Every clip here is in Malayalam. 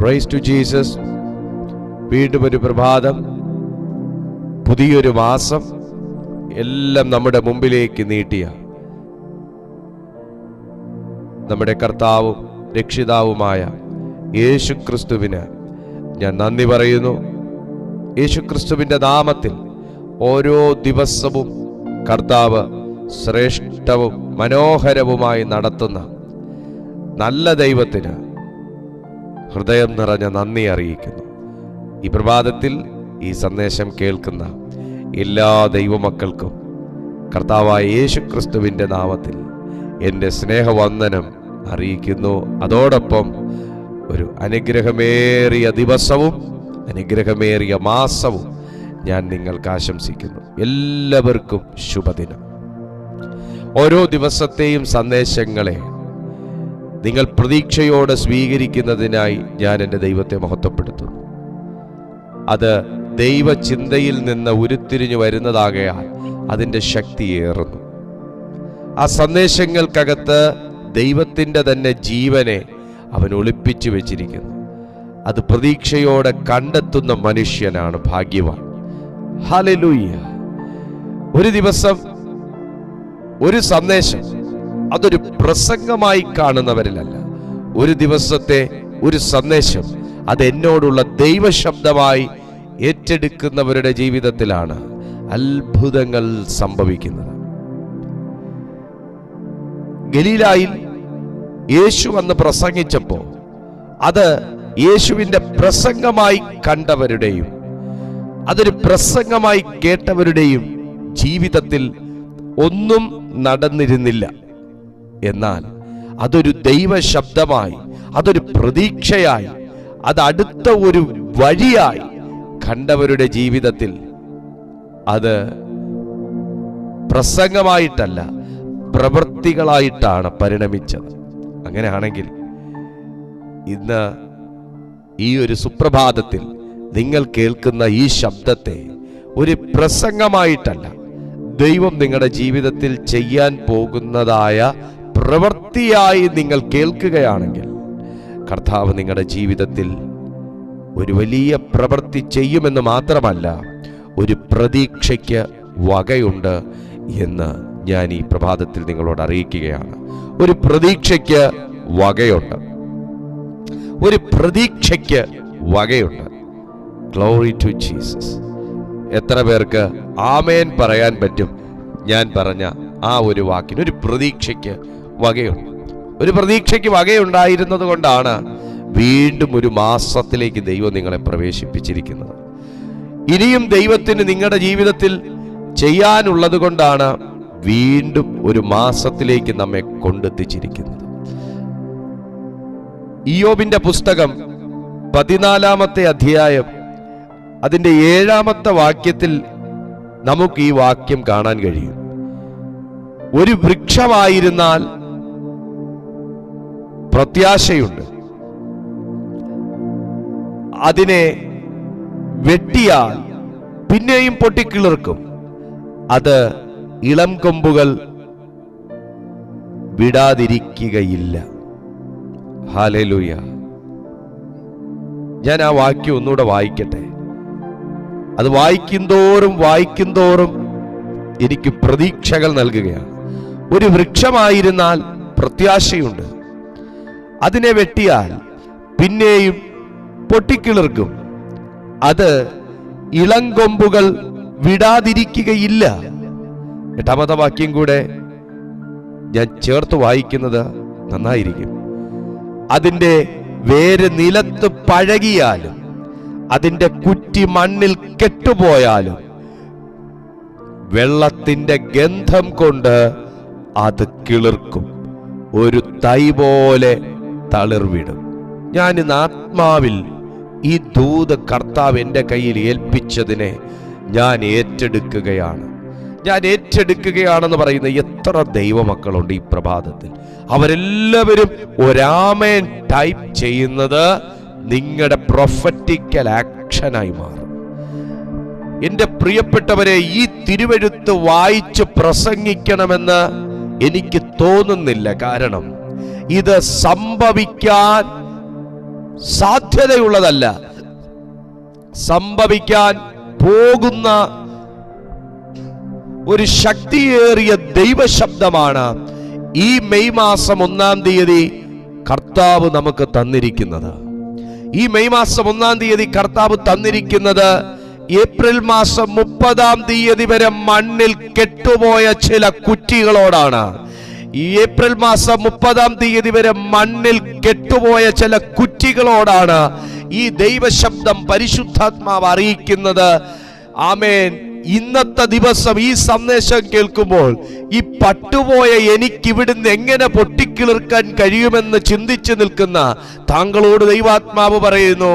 Price to Jesus. വീണ്ടും ഒരു പ്രഭാതം, പുതിയൊരു മാസം എല്ലാം നമ്മുടെ മുമ്പിലേക്ക് നീട്ടിയ നമ്മുടെ കർത്താവും രക്ഷിതാവുമായ യേശുക്രിസ്തുവിന് ഞാൻ നന്ദി പറയുന്നു. യേശുക്രിസ്തുവിൻ്റെ നാമത്തിൽ ഓരോ ദിവസവും കർത്താവ് ശ്രേഷ്ഠവും മനോഹരവുമായി നടത്തുന്ന നല്ല ദൈവത്തിന് ഹൃദയം നിറഞ്ഞ നന്ദി അറിയിക്കുന്നു. ഈ പ്രഭാതത്തിൽ ഈ സന്ദേശം കേൾക്കുന്ന എല്ലാ ദൈവമക്കൾക്കും കർത്താവായ യേശുക്രിസ്തുവിൻ്റെ നാമത്തിൽ എൻ്റെ സ്നേഹവന്ദനം അറിയിക്കുന്നു. അതോടൊപ്പം ഒരു അനുഗ്രഹമേറിയ ദിവസവും അനുഗ്രഹമേറിയ മാസവും ഞാൻ നിങ്ങൾക്ക് ആശംസിക്കുന്നു. എല്ലാവർക്കും ശുഭദിനം. ഓരോ ദിവസത്തെയും സന്ദേശങ്ങളെ നിങ്ങൾ പ്രതീക്ഷയോടെ സ്വീകരിക്കുന്നതിനായി ഞാൻ എൻ്റെ ദൈവത്തെ മഹത്വപ്പെടുത്തുന്നു. അത് ദൈവചിന്തയിൽ നിന്ന് ഉരുത്തിരിഞ്ഞു വരുന്നതാകയാൽ അതിൻ്റെ ശക്തിയേറുന്നു. ആ സന്ദേശങ്ങൾക്കകത്ത് ദൈവത്തിൻ്റെ തന്നെ ജീവനെ അവൻ ഒളിപ്പിച്ചു വെച്ചിരിക്കുന്നു. അത് പ്രതീക്ഷയോടെ കണ്ടെത്തുന്ന മനുഷ്യനാണ് ഭാഗ്യവാൻ. ഹല്ലേലൂയ. ഒരു ദിവസം ഒരു സന്ദേശം അതൊരു പ്രസംഗമായി കാണുന്നവരിലല്ല, ഒരു ദിവസത്തെ ഒരു സന്ദേശം അത് എന്നോടുള്ള ദൈവശബ്ദമായി ഏറ്റെടുക്കുന്നവരുടെ ജീവിതത്തിലാണ് അത്ഭുതങ്ങൾ സംഭവിക്കുന്നത്. ഗലീലായിൽ യേശു വന്ന് പ്രസംഗിച്ചപ്പോൾ അത് യേശുവിൻ്റെ പ്രസംഗമായി കണ്ടവരുടെയും അതൊരു പ്രസംഗമായി കേട്ടവരുടെയും ജീവിതത്തിൽ ഒന്നും നടന്നിരുന്നില്ല. എന്നാൽ അതൊരു ദൈവശബ്ദമായി, അതൊരു പ്രതീക്ഷയായി, അത് അടുത്ത ഒരു വഴിയായി കണ്ടവരുടെ ജീവിതത്തിൽ അത് പ്രസംഗമായിട്ടല്ല പ്രവൃത്തികളായിട്ടാണ് പരിണമിച്ചത്. അങ്ങനെയാണെങ്കിൽ ഇന്ന് ഈ ഒരു സുപ്രഭാതത്തിൽ നിങ്ങൾ കേൾക്കുന്ന ഈ ശബ്ദത്തെ ഒരു പ്രസംഗമായിട്ടല്ല, ദൈവം നിങ്ങളുടെ ജീവിതത്തിൽ ചെയ്യാൻ പോകുന്നതായ പ്രവൃത്തിയായി നിങ്ങൾ കേൾക്കുകയാണെങ്കിൽ കർത്താവ് നിങ്ങളുടെ ജീവിതത്തിൽ ഒരു വലിയ പ്രവൃത്തി ചെയ്യുമെന്ന് മാത്രമല്ല, ഒരു പ്രതീക്ഷയ്ക്ക് വകയുണ്ട് എന്ന് ഞാൻ ഈ പ്രഭാതത്തിൽ നിങ്ങളോട് അറിയിക്കുകയാണ്. ഒരു പ്രതീക്ഷയ്ക്ക് വകയുണ്ട്, ഒരു പ്രതീക്ഷയ്ക്ക് വകയുണ്ട്. Glory to Jesus. എത്ര പേർക്ക് ആമേൻ പറയാൻ പറ്റും ഞാൻ പറഞ്ഞ ആ ഒരു വാക്കിന്? ഒരു പ്രതീക്ഷയ്ക്ക് വകയുണ്ട്. ഒരു പ്രതീക്ഷയ്ക്ക് വകയുണ്ടായിരുന്നത് കൊണ്ടാണ് വീണ്ടും ഒരു മാസത്തിലേക്ക് ദൈവം നിങ്ങളെ പ്രവേശിപ്പിച്ചിരിക്കുന്നത്. ഇനിയും ദൈവത്തിന് നിങ്ങളുടെ ജീവിതത്തിൽ ചെയ്യാനുള്ളത് കൊണ്ടാണ് വീണ്ടും ഒരു മാസത്തിലേക്ക് നമ്മെ കൊണ്ടെത്തിച്ചിരിക്കുന്നത്. ഇയ്യോബിന്റെ പുസ്തകം 14-ാമത്തെ അധ്യായം അതിൻ്റെ 7-ാമത്തെ വാക്യത്തിൽ നമുക്ക് ഈ വാക്യം കാണാൻ കഴിയും. ഒരു വൃക്ഷമായിരുന്നാൽ പ്രത്യാശയുണ്ട്, അതിനെ വെട്ടിയാൽ പിന്നെയും പൊട്ടിക്കിളിർക്കും, അത് ഇളം കൊമ്പുകൾ വിടാതിരിക്കുകയില്ല. ഹല്ലേലൂയ. ഞാൻ ആ വാക്യം ഒന്നുകൂടെ വായിക്കട്ടെ. അത് വായിക്കും തോറും എനിക്ക് പ്രതീക്ഷകൾ നൽകുകയാണ്. ഒരു വൃക്ഷമായിരുന്നാൽ പ്രത്യാശയുണ്ട്, അതിനെ വെട്ടിയാൽ പിന്നെയും പൊട്ടിക്കിളിർക്കും, അത് ഇളങ്കൊമ്പുകൾ വിടാതിരിക്കുകയില്ല. 8-ാമത്തെ വാക്യം കൂടെ ഞാൻ ചേർത്ത് വായിക്കുന്നത് നന്നായിരിക്കും. അതിൻ്റെ വേര് നിലത്ത് പഴകിയാലും അതിൻ്റെ കുറ്റി മണ്ണിൽ കെട്ടുപോയാലും വെള്ളത്തിൻ്റെ ഗന്ധം കൊണ്ട് അത് കിളിർക്കും, ഒരു തൈ പോലെ തളിർവിടും. ഞാൻ ഇന്ന് ആത്മാവിൽ ഈ ദൂത് കർത്താവ് എൻ്റെ കയ്യിൽ ഏൽപ്പിച്ചതിനെ ഞാൻ ഏറ്റെടുക്കുകയാണെന്ന് പറയുന്ന എത്ര ദൈവമക്കളുണ്ട് ഈ പ്രഭാതത്തിൽ. അവരെല്ലാവരും ഒരാമേൻ ടൈപ്പ് ചെയ്യുന്നത് നിങ്ങളുടെ പ്രൊഫറ്റിക്കൽ ആക്ഷനായി മാറും. എൻ്റെ പ്രിയപ്പെട്ടവരെ, ഈ തിരുവെഴുത്ത് വായിച്ച് പ്രസംഗിക്കണമെന്ന് എനിക്ക് തോന്നുന്നില്ല. കാരണം ഇത് സംഭവിക്കാൻ സാധ്യതയുള്ളതല്ല. സംഭവിക്കാൻ പോകുന്ന ഒരു ശക്തിയേറിയ ദൈവശബ്ദമാണ് ഈ മെയ് മാസം 1-ാം തീയതി കർത്താവ് നമുക്ക് തന്നിരിക്കുന്നത്. ഈ മെയ് മാസം 1-ാം തീയതി കർത്താവ് തന്നിരിക്കുന്നത് ഏപ്രിൽ മാസം 30-ാം തീയതി വരെ മണ്ണിൽ കെട്ടുപോയ ചില കുറ്റികളോടാണ്. ഈ ഏപ്രിൽ മാസം 30-ാം തീയതി വരെ മണ്ണിൽ കെട്ടുപോയ ചില കുറ്റികളോടാണ് ഈ ദൈവശബ്ദം പരിശുദ്ധാത്മാവ് അറിയിക്കുന്നത്. ആമേൻ. ഇന്നത്തെ ദിവസം ഈ സന്ദേശം കേൾക്കുമ്പോൾ ഈ പട്ടുപോയ എനിക്കിവിടുന്ന് എങ്ങനെ പൊട്ടിക്കിളിർക്കാൻ കഴിയുമെന്ന് ചിന്തിച്ചു നിൽക്കുന്ന താങ്കളോട് ദൈവാത്മാവ് പറയുന്നു,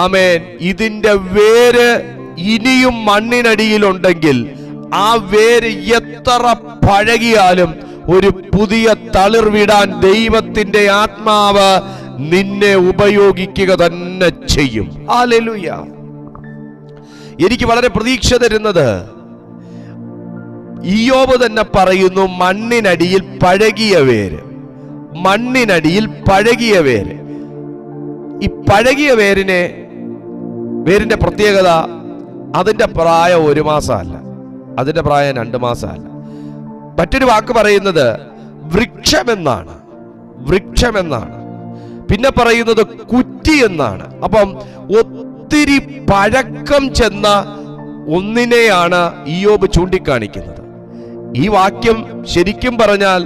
ആമേൻ, ഇതിന്റെ വേര് ഇനിയും മണ്ണിനടിയിലുണ്ടെങ്കിൽ ആ വേര് എത്ര പഴകിയാലും ഒരു പുതിയ തളിർ വിടാൻ ദൈവത്തിന്റെ ആത്മാവ് നിന്നെ ഉപയോഗിക്കുക തന്നെ ചെയ്യും. ഹല്ലേലൂയ. എനിക്ക് വളരെ പ്രതീക്ഷ തരുന്നത് ഇയ്യോബ് തന്നെ പറയുന്നു, മണ്ണിനടിയിൽ പഴകിയ വേര്. മണ്ണിനടിയിൽ പഴകിയ വേര്. ഈ പഴകിയ വേരിന്റെ പ്രത്യേകത, അതിന്റെ പ്രായം 1 മാസമല്ല, അതിന്റെ പ്രായം 2 മാസമല്ല. മറ്റൊരു വാക്ക് പറയുന്നത് വൃക്ഷമെന്നാണ്. വൃക്ഷമെന്നാണ്. പിന്നെ പറയുന്നത് കുറ്റി എന്നാണ്. അപ്പം ഒത്തിരി പഴക്കം ചെന്ന ഒന്നിനെയാണ് ഇയ്യോബ് ചൂണ്ടിക്കാണിക്കുന്നത്. ഈ വാക്യം ശരിക്കും പറഞ്ഞാൽ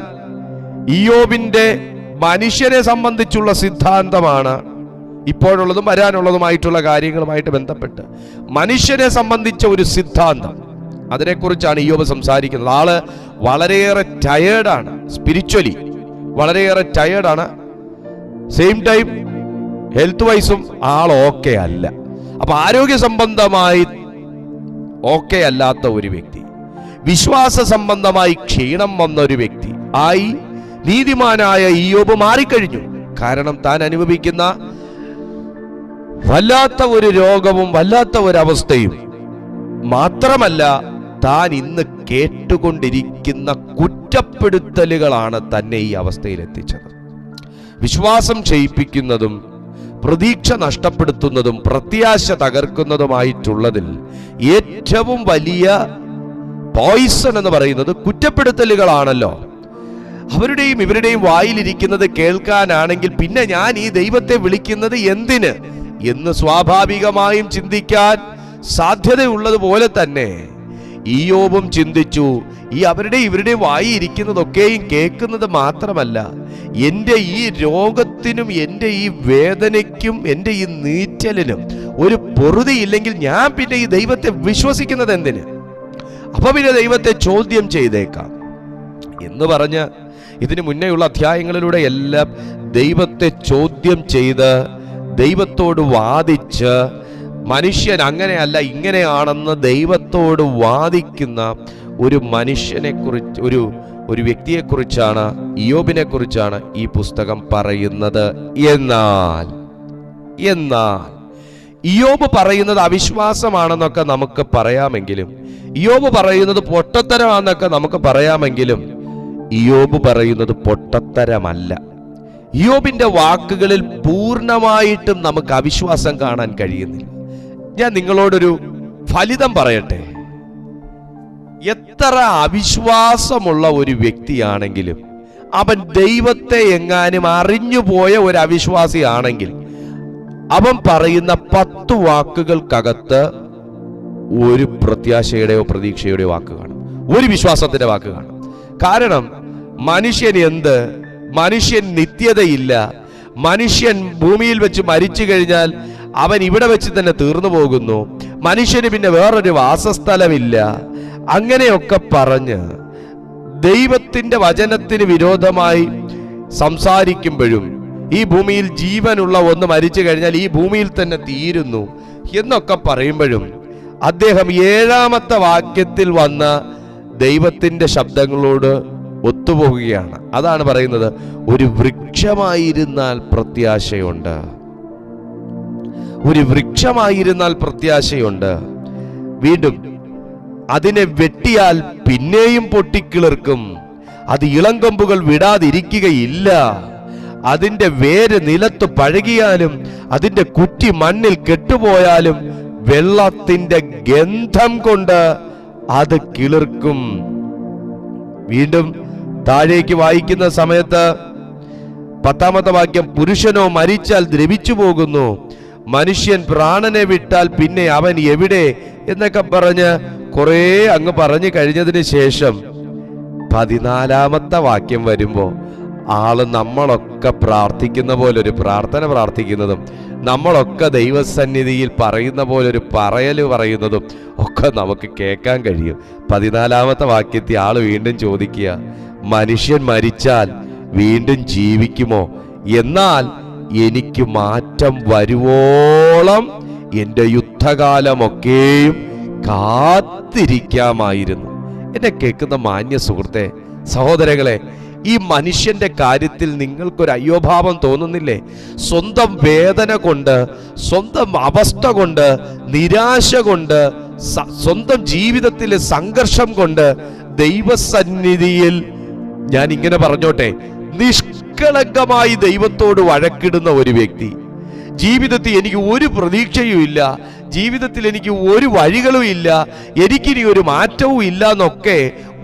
ഇയ്യോബിന്റെ മനുഷ്യനെ സംബന്ധിച്ചുള്ള സിദ്ധാന്തമാണ്. ഇപ്പോഴുള്ളതും വരാനുള്ളതുമായിട്ടുള്ള കാര്യങ്ങളുമായിട്ട് ബന്ധപ്പെട്ട് മനുഷ്യനെ സംബന്ധിച്ച ഒരു സിദ്ധാന്തം, അതിനെക്കുറിച്ചാണ് ഇയ്യോബ് സംസാരിക്കുന്നത്. ആള് വളരെയേറെ ടയേർഡാണ്, സ്പിരിച്വലി വളരെയേറെ ടയേർഡാണ്. സെയിം ടൈം ഹെൽത്ത് വൈസും ആൾ ഓക്കെ അല്ല. അപ്പൊ ആരോഗ്യ സംബന്ധമായി ഓക്കെ അല്ലാത്ത ഒരു വ്യക്തി, വിശ്വാസ സംബന്ധമായി ക്ഷീണം വന്ന ഒരു വ്യക്തി ആയി നീതിമാനായ ഇയ്യോബ് മാറിക്കഴിഞ്ഞു. കാരണം താൻ അനുഭവിക്കുന്ന വല്ലാത്ത ഒരു രോഗവും വല്ലാത്ത ഒരു അവസ്ഥയും മാത്രമല്ല, താൻ ഇന്ന് കേട്ടുകൊണ്ടിരിക്കുന്ന കുറ്റപ്പെടുത്തലുകളാണ് തന്നെ ഈ അവസ്ഥയിൽ എത്തിച്ചത്. വിശ്വാസം ക്ഷയിപ്പിക്കുന്നതും പ്രതീക്ഷ നഷ്ടപ്പെടുത്തുന്നതും പ്രത്യാശ തകർക്കുന്നതുമായിട്ടുള്ളതിൽ ഏറ്റവും വലിയ പോയിസൺ എന്ന് പറയുന്നത് കുറ്റപ്പെടുത്തലുകളാണല്ലോ. അവരുടെയും ഇവരുടെയും വായിലിരിക്കുന്നത് കേൾക്കാനാണെങ്കിൽ പിന്നെ ഞാൻ ഈ ദൈവത്തെ വിളിക്കുന്നത് എന്തിന് എന്ന് സ്വാഭാവികമായും ചിന്തിക്കാൻ സാധ്യതയുള്ളതുപോലെ തന്നെ ഇയ്യോബും ചിന്തിച്ചു. ഈ അവരുടെയും ഇവരുടെയും വായിലിരിക്കുന്നതൊക്കെയും കേൾക്കുന്നത് മാത്രമല്ല, എൻ്റെ ഈ രോഗത്തിനും എൻ്റെ ഈ വേദനയ്ക്കും എൻ്റെ ഈ നീറ്റലിനും ഒരു പൊറുതിയില്ലെങ്കിൽ ഞാൻ പിന്നെ ഈ ദൈവത്തെ വിശ്വസിക്കുന്നത് എന്തിന്? അപ്പൊ പിന്നെ ദൈവത്തെ ചോദ്യം ചെയ്തേക്കാം എന്ന് പറഞ്ഞ് ഇതിനു മുന്നേയുള്ള അധ്യായങ്ങളിലൂടെ എല്ലാം ദൈവത്തെ ചോദ്യം ചെയ്ത് ദൈവത്തോട് വാദിച്ച് മനുഷ്യൻ അങ്ങനെയല്ല ഇങ്ങനെയാണെന്ന് ദൈവത്തോട് വാദിക്കുന്ന ഒരു മനുഷ്യനെ കുറിച്ച്, ഒരു വ്യക്തിയെക്കുറിച്ചാണ്, ഇയ്യോബിനെ കുറിച്ചാണ് ഈ പുസ്തകം പറയുന്നത്. എന്നാൽ ഇയ്യോബ് പറയുന്നത് അവിശ്വാസമാണെന്നൊക്കെ നമുക്ക് പറയാമെങ്കിലും, ഇയ്യോബ് പറയുന്നത് പൊട്ടത്തരമാണെന്നൊക്കെ നമുക്ക് പറയാമെങ്കിലും, ഇയ്യോബ് പറയുന്നത് പൊട്ടത്തരമല്ല. ഇയ്യോബിന്റെ വാക്കുകളിൽ പൂർണ്ണമായിട്ടും നമുക്ക് അവിശ്വാസം കാണാൻ കഴിയുന്നില്ല. ഞാൻ നിങ്ങളോടൊരു ഫലിതം പറയട്ടെ. എത്ര അവിശ്വാസമുള്ള ഒരു വ്യക്തിയാണെങ്കിലും അവൻ ദൈവത്തെ എങ്ങാനും അറിഞ്ഞുപോയ ഒരു അവിശ്വാസിയാണെങ്കിൽ അവൻ പറയുന്ന 10 വാക്കുകൾക്കകത്ത് ഒരു പ്രത്യാശയുടെയോ പ്രതീക്ഷയുടെയോ വാക്ക് കാണും, ഒരു വിശ്വാസത്തിന്റെ വാക്ക് കാണും. കാരണം മനുഷ്യൻ നിത്യതയില്ല. മനുഷ്യൻ ഭൂമിയിൽ വെച്ച് മരിച്ചു കഴിഞ്ഞാൽ അവൻ ഇവിടെ വെച്ച് തന്നെ തീർന്നു പോകുന്നു. മനുഷ്യന് പിന്നെ വേറൊരു വാസസ്ഥലമില്ല. അങ്ങനെയൊക്കെ പറഞ്ഞ് ദൈവത്തിന്റെ വചനത്തിന് വിരോധമായി സംസാരിക്കുമ്പോഴും ഈ ഭൂമിയിൽ ജീവനുള്ള ഒന്ന് മരിച്ചു കഴിഞ്ഞാൽ ഈ ഭൂമിയിൽ തന്നെ തീരുന്നു എന്നൊക്കെ പറയുമ്പോഴും അദ്ദേഹം 7-ാമത്തെ വാക്യത്തിൽ വന്ന ദൈവത്തിന്റെ ശബ്ദങ്ങളോട് ഒത്തുപോകുകയാണ്. അതാണ് പറയുന്നത്, ഒരു വൃക്ഷമായിരുന്നാൽ പ്രത്യാശയുണ്ട്. ഒരു വൃക്ഷമായിരുന്നാൽ പ്രത്യാശയുണ്ട്. വീണ്ടും അതിനെ വെട്ടിയാൽ പിന്നെയും പൊട്ടിക്കിളിർക്കും, അത് ഇളംകൊമ്പുകൾ വിടാതിരിക്കുകയില്ല. അതിൻ്റെ വേര് നിലത്ത് പഴകിയാലും അതിൻ്റെ കുറ്റി മണ്ണിൽ കെട്ടുപോയാലും വെള്ളത്തിന്റെ ഗന്ധം കൊണ്ട് അത് കിളിർക്കും. വീണ്ടും താഴേക്ക് വായിക്കുന്ന സമയത്ത് 10-ാമത്തെ വാക്യം, പുരുഷനോ മരിച്ചാൽ ദ്രവിച്ചു പോകുന്നു, മനുഷ്യൻ പ്രാണനെ വിട്ടാൽ പിന്നെ അവൻ എവിടെ എന്നൊക്കെ പറഞ്ഞ് കുറെ അങ്ങ് പറഞ്ഞു കഴിഞ്ഞതിന് ശേഷം 14-ാമത്തെ വാക്യം വരുമ്പോ ആള് നമ്മളൊക്കെ പ്രാർത്ഥിക്കുന്ന പോലെ ഒരു പ്രാർത്ഥന പ്രാർത്ഥിക്കുന്നതും നമ്മളൊക്കെ ദൈവസന്നിധിയിൽ പറയുന്ന പോലെ ഒരു പറയല് പറയുന്നതും ഒക്കെ നമുക്ക് കേൾക്കാൻ കഴിയും. 14-ാമത്തെ വാക്യത്തിൽ ആള് വീണ്ടും ചോദിക്കുക, മനുഷ്യൻ മരിച്ചാൽ വീണ്ടും ജീവിക്കുമോ? എന്നാൽ എനിക്ക് മാറ്റം വരുവോളം എൻ്റെ യുദ്ധകാലമൊക്കെയും കാത്തിരിക്കാമായിരുന്നു. എന്നെ കേൾക്കുന്ന മാന്യ സുഹൃത്തെ, സഹോദരങ്ങളെ, ഈ മനുഷ്യന്റെ കാര്യത്തിൽ നിങ്ങൾക്കൊരു അയ്യോഭാവം തോന്നുന്നില്ലേ? സ്വന്തം വേദന കൊണ്ട്, സ്വന്തം അവസ്ഥ കൊണ്ട്, നിരാശ കൊണ്ട്, സ്വന്തം ജീവിതത്തിലെ സംഘർഷം കൊണ്ട് ദൈവസന്നിധിയിൽ, ഞാൻ ഇങ്ങനെ പറഞ്ഞോട്ടെ, നിഷ്കളങ്കമായി ദൈവത്തോട് വഴക്കിടുന്ന ഒരു വ്യക്തി, ജീവിതത്തിൽ എനിക്ക് ഒരു പ്രതീക്ഷയും ഇല്ല, ജീവിതത്തിൽ എനിക്ക് ഒരു വഴികളും ഇല്ല, എനിക്കിനി ഒരു മാറ്റവും ഇല്ല എന്നൊക്കെ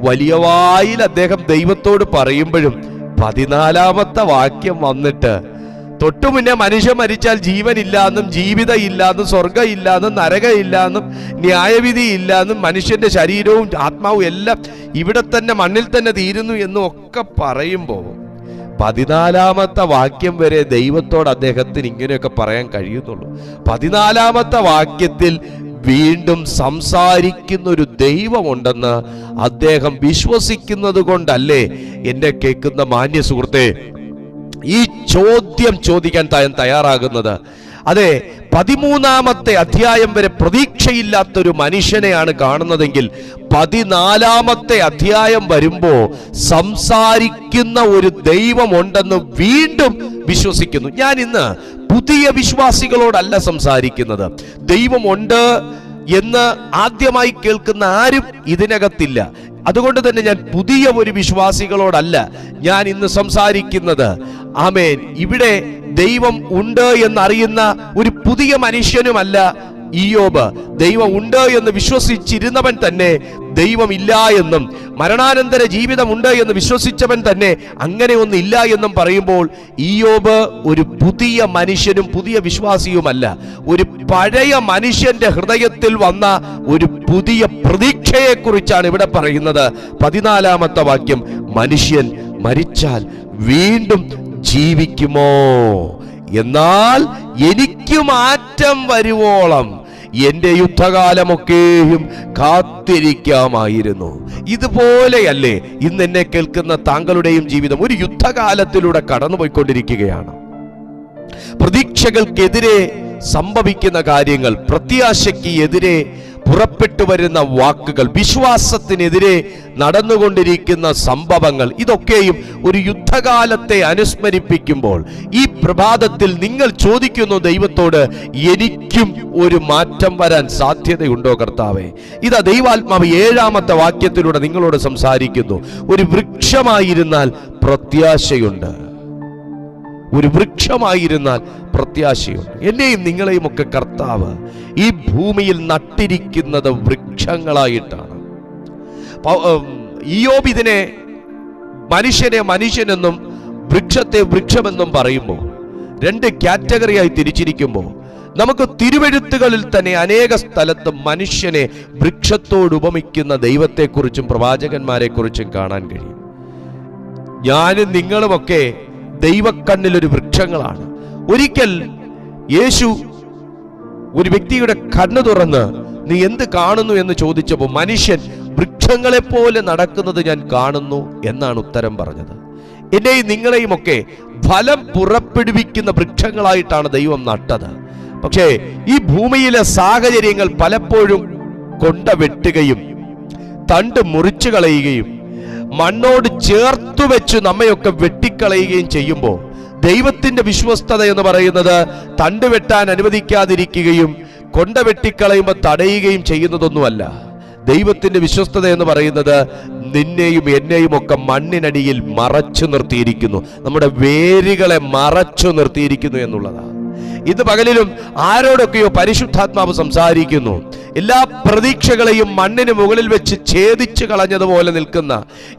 വലിയ വായിൽ അദ്ദേഹം ദൈവത്തോട് പറയുമ്പോഴും 14-ാമത്തെ വാക്യം വന്നിട്ട് തൊട്ടു മുന്നേ മനുഷ്യൻ മരിച്ചാൽ ജീവനില്ലാന്നും ജീവിതം ഇല്ലാന്നും സ്വർഗം ഇല്ലാന്നും നരകം ഇല്ലാന്നും ന്യായവിധി ഇല്ലാന്നും മനുഷ്യന്റെ ശരീരവും ആത്മാവും എല്ലാം ഇവിടെ തന്നെ മണ്ണിൽ തന്നെ തീരുന്നു എന്നും ഒക്കെ പറയുമ്പോൾ 14-ാമത്തെ വാക്യം വരെ ദൈവത്തോട് അദ്ദേഹത്തിന് ഇങ്ങനെയൊക്കെ പറയാൻ കഴിയുന്നുള്ളൂ. 14-ാമത്തെ വാക്യത്തിൽ വീണ്ടും സംസാരിക്കുന്ന ഒരു ദൈവമുണ്ടെന്ന് അദ്ദേഹം വിശ്വസിക്കുന്നത് കൊണ്ടല്ലേ എന്നെ കേൾക്കുന്ന മാന്യ സുഹൃത്തെ ഈ ചോദ്യം ചോദിക്കാൻ താൻ തയ്യാറാകുന്നത്? അതെ, 13-ാമത്തെ അധ്യായം വരെ പ്രതീക്ഷയില്ലാത്തൊരു മനുഷ്യനെയാണ് കാണുന്നതെങ്കിൽ 14-ാമത്തെ അധ്യായം വരുമ്പോ സംസാരിക്കുന്ന ഒരു ദൈവമുണ്ടെന്ന് വീണ്ടും വിശ്വസിക്കുന്നു. ഞാൻ ഇന്ന് പുതിയ വിശ്വാസികളോടല്ല സംസാരിക്കുന്നത്. ദൈവമുണ്ട് എന്ന് ആദ്യമായി കേൾക്കുന്ന ആരും ഇതിനകത്തില്ല. അതുകൊണ്ട് തന്നെ ഞാൻ പുതിയ ഒരു വിശ്വാസികളോടല്ല ഞാൻ ഇന്ന് സംസാരിക്കുന്നത്. ആമേൻ. ഇവിടെ ദൈവം ഉണ്ട് എന്നറിയുന്ന ഒരു പുതിയ മനുഷ്യനുമല്ല ഇയ്യോബ്. ദൈവം ഉണ്ട് എന്ന് വിശ്വസിച്ചിരുന്നവൻ തന്നെ ദൈവമില്ല എന്നും മരണാനന്തര ജീവിതമുണ്ട് എന്ന് വിശ്വസിച്ചവൻ തന്നെ അങ്ങനെ ഒന്നില്ല എന്നും പറയുമ്പോൾ ഇയ്യോബ് ഒരു പുതിയ മനുഷ്യനും പുതിയ വിശ്വാസിയുമല്ല. ഒരു പഴയ മനുഷ്യന്റെ ഹൃദയത്തിൽ വന്ന ഒരു പുതിയ പ്രതീക്ഷയെ കുറിച്ചാണ് ഇവിടെ പറയുന്നത്. 14-ാമത്തെ വാക്യം, മനുഷ്യൻ മരിച്ചാൽ വീണ്ടും ജീവിക്കുമോ? എന്നാൽ എനിക്ക് മാറ്റം വരുവോളം എന്റെ യുദ്ധകാലമൊക്കെയും കാത്തിരിക്കാമായിരുന്നു. ഇതുപോലെയല്ലേ ഇന്ന് എന്നെ കേൾക്കുന്ന താങ്കളുടെയും ജീവിതം? ഒരു യുദ്ധകാലത്തിലൂടെ കടന്നുപോയിക്കൊണ്ടിരിക്കുകയാണ്. പ്രതീക്ഷകൾക്കെതിരെ സംഭവിക്കുന്ന കാര്യങ്ങൾ, പ്രത്യാശയ്ക്ക് എതിരെ പുറപ്പെട്ടു വരുന്ന വാക്കുകൾ, വിശ്വാസത്തിനെതിരെ നടന്നുകൊണ്ടിരിക്കുന്ന സംഭവങ്ങൾ, ഇതൊക്കെയും ഒരു യുദ്ധകാലത്തെ അനുസ്മരിപ്പിക്കുമ്പോൾ ഈ പ്രഭാതത്തിൽ നിങ്ങൾ ചോദിക്കുന്നു ദൈവത്തോട്, എനിക്കും ഒരു മാറ്റം വരാൻ സാധ്യതയുണ്ടോ കർത്താവേ? ഇതാ ദൈവാത്മാവ് 7-ാമത്തെ വാക്യത്തിലൂടെ നിങ്ങളോട് സംസാരിക്കുന്നു. ഒരു വൃക്ഷമായിരുന്നാൽ പ്രത്യാശയുണ്ട്. ഒരു വൃക്ഷമായിരുന്നാൽ പ്രത്യാശയുണ്ട്. എന്നെയും നിങ്ങളെയും ഒക്കെ കർത്താവ് ഈ ഭൂമിയിൽ നട്ടിരിക്കുന്നത് വൃക്ഷങ്ങളായിട്ടാണ്. ഇയ്യോബ് ഇതിനെ മനുഷ്യനെ മനുഷ്യനെന്നും വൃക്ഷത്തെ വൃക്ഷമെന്നും പറയുമ്പോൾ രണ്ട് കാറ്റഗറിയായി തിരിച്ചിരിക്കുമ്പോൾ നമുക്ക് തിരുവെഴുത്തുകളിൽ തന്നെ അനേക സ്ഥലത്ത് മനുഷ്യനെ വൃക്ഷത്തോട് ഉപമിക്കുന്ന ദൈവത്തെക്കുറിച്ചും പ്രവാചകന്മാരെ കുറിച്ചും കാണാൻ കഴിയും. ഞാനും നിങ്ങളുമൊക്കെ ദൈവക്കണ്ണിലൊരു വൃക്ഷങ്ങളാണ്. ഒരിക്കൽ യേശു ഒരു വ്യക്തിയുടെ കണ്ണ് തുറന്ന് നീ എന്ത് കാണുന്നു എന്ന് ചോദിച്ചപ്പോൾ മനുഷ്യൻ വൃക്ഷങ്ങളെപ്പോലെ നടക്കുന്നത് ഞാൻ കാണുന്നു എന്നാണ് ഉത്തരം പറഞ്ഞത്. എന്നെയും നിങ്ങളെയും ഒക്കെ ഫലം പുറപ്പെടുവിക്കുന്ന വൃക്ഷങ്ങളായിട്ടാണ് ദൈവം നട്ടത്. പക്ഷേ ഈ ഭൂമിയിലെ സാഹചര്യങ്ങൾ പലപ്പോഴും കൊണ്ട വെട്ടുകയും തണ്ട് മുറിച്ചു കളയുകയും മണ്ണോട് ചേർത്തു വെച്ച് നമ്മയൊക്കെ വെട്ടിക്കളയുകയും ചെയ്യുമ്പോൾ ദൈവത്തിന്റെ വിശ്വസ്തത എന്ന് പറയുന്നത് തണ്ട് വെട്ടാൻ അനുവദിക്കാതിരിക്കുകയും കൊണ്ട വെട്ടിക്കളയുമ്പോൾ തടയുകയും ചെയ്യുന്നതൊന്നുമല്ല. ദൈവത്തിന്റെ വിശ്വസ്തത എന്ന് പറയുന്നത് നിന്നെയും എന്നെയും ഒക്കെ മണ്ണിനടിയിൽ മറച്ചു നിർത്തിയിരിക്കുന്നു, നമ്മുടെ വേരുകളെ മറച്ചു നിർത്തിയിരിക്കുന്നു എന്നുള്ളതാണ്. ഇന്ന് പകലിലും ആരോടൊക്കെയോ പരിശുദ്ധാത്മാവ് സംസാരിക്കുന്നു. എല്ലാ പ്രതീക്ഷകളെയും മണ്ണിന് മുകളിൽ വെച്ച് ഛേദിച്ചു കളഞ്ഞതുപോലെ നിൽക്കുന്ന,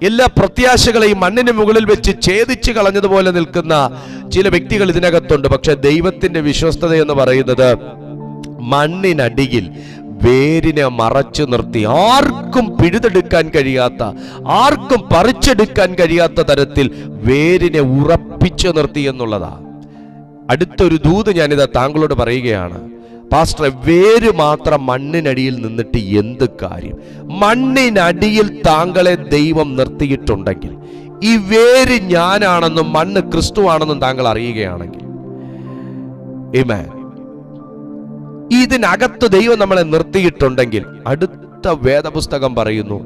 എല്ലാ പ്രത്യാശകളെയും മണ്ണിന് മുകളിൽ വെച്ച് ഛേദിച്ചു കളഞ്ഞതുപോലെ നിൽക്കുന്ന ചില വ്യക്തികൾ ഇതിനകത്തുണ്ട്. പക്ഷെ ദൈവത്തിന്റെ വിശ്വസ്തത എന്ന് പറയുന്നത് മണ്ണിനടിയിൽ വേരിനെ മറച്ചു നിർത്തി ആർക്കും പിഴുതെടുക്കാൻ കഴിയാത്ത, ആർക്കും പറിച്ചെടുക്കാൻ കഴിയാത്ത തരത്തിൽ വേരിനെ ഉറപ്പിച്ചു നിർത്തി എന്നുള്ളതാ. അടുത്തൊരു ദൂത് ഞാനിതാ താങ്കളോട് പറയുകയാണ്. പാസ്റ്ററെ, വേര് മാത്രം മണ്ണിനടിയിൽ നിന്നിട്ട് എന്ത് കാര്യം? മണ്ണിനടിയിൽ താങ്കളെ ദൈവം നിർത്തിയിട്ടുണ്ടെങ്കിൽ, ഈ വേര് ഞാനാണെന്നും മണ്ണ് ക്രിസ്തുവാണെന്നും താങ്കൾ അറിയുകയാണെങ്കിൽ, ആമേൻ, ഇതിനകത്ത് ദൈവം നമ്മളെ നിർത്തിയിട്ടുണ്ടെങ്കിൽ, അടുത്ത വേദപുസ്തകം പറയുന്നു,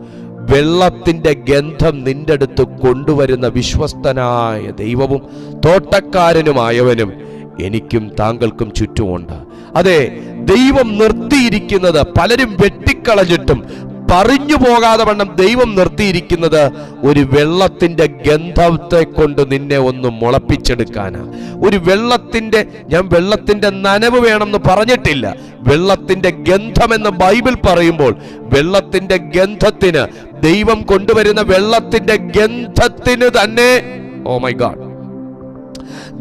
വെള്ളത്തിന്റെ ഗന്ധം നിന്റെ അടുത്ത് കൊണ്ടുവരുന്ന വിശ്വസ്തനായ ദൈവവും തോട്ടക്കാരനുമായവനും എനിക്കും താങ്കൾക്കും ചുറ്റുമുണ്ട്. അതെ, ദൈവം നിർത്തിയിരിക്കുന്നത് പലരും വെട്ടിക്കളഞ്ഞിട്ടും പറഞ്ഞു പോകാതെ വണ്ണം ദൈവം നിർത്തിയിരിക്കുന്നത് ഒരു വെള്ളത്തിന്റെ ഗന്ധത്തെ കൊണ്ട് നിന്നെ ഒന്ന് മുളപ്പിച്ചെടുക്കാനാ. ഒരു ഞാൻ വെള്ളത്തിന്റെ നനവ് വേണമെന്ന് പറഞ്ഞിട്ടില്ല. വെള്ളത്തിന്റെ ഗന്ധമെന്ന് ബൈബിൾ പറയുമ്പോൾ വെള്ളത്തിന്റെ ഗന്ധത്തിന്, ദൈവം കൊണ്ടുവരുന്ന വെള്ളത്തിന്റെ ഗന്ധത്തിന് തന്നെ, ഓ മൈ ഗാഡ്,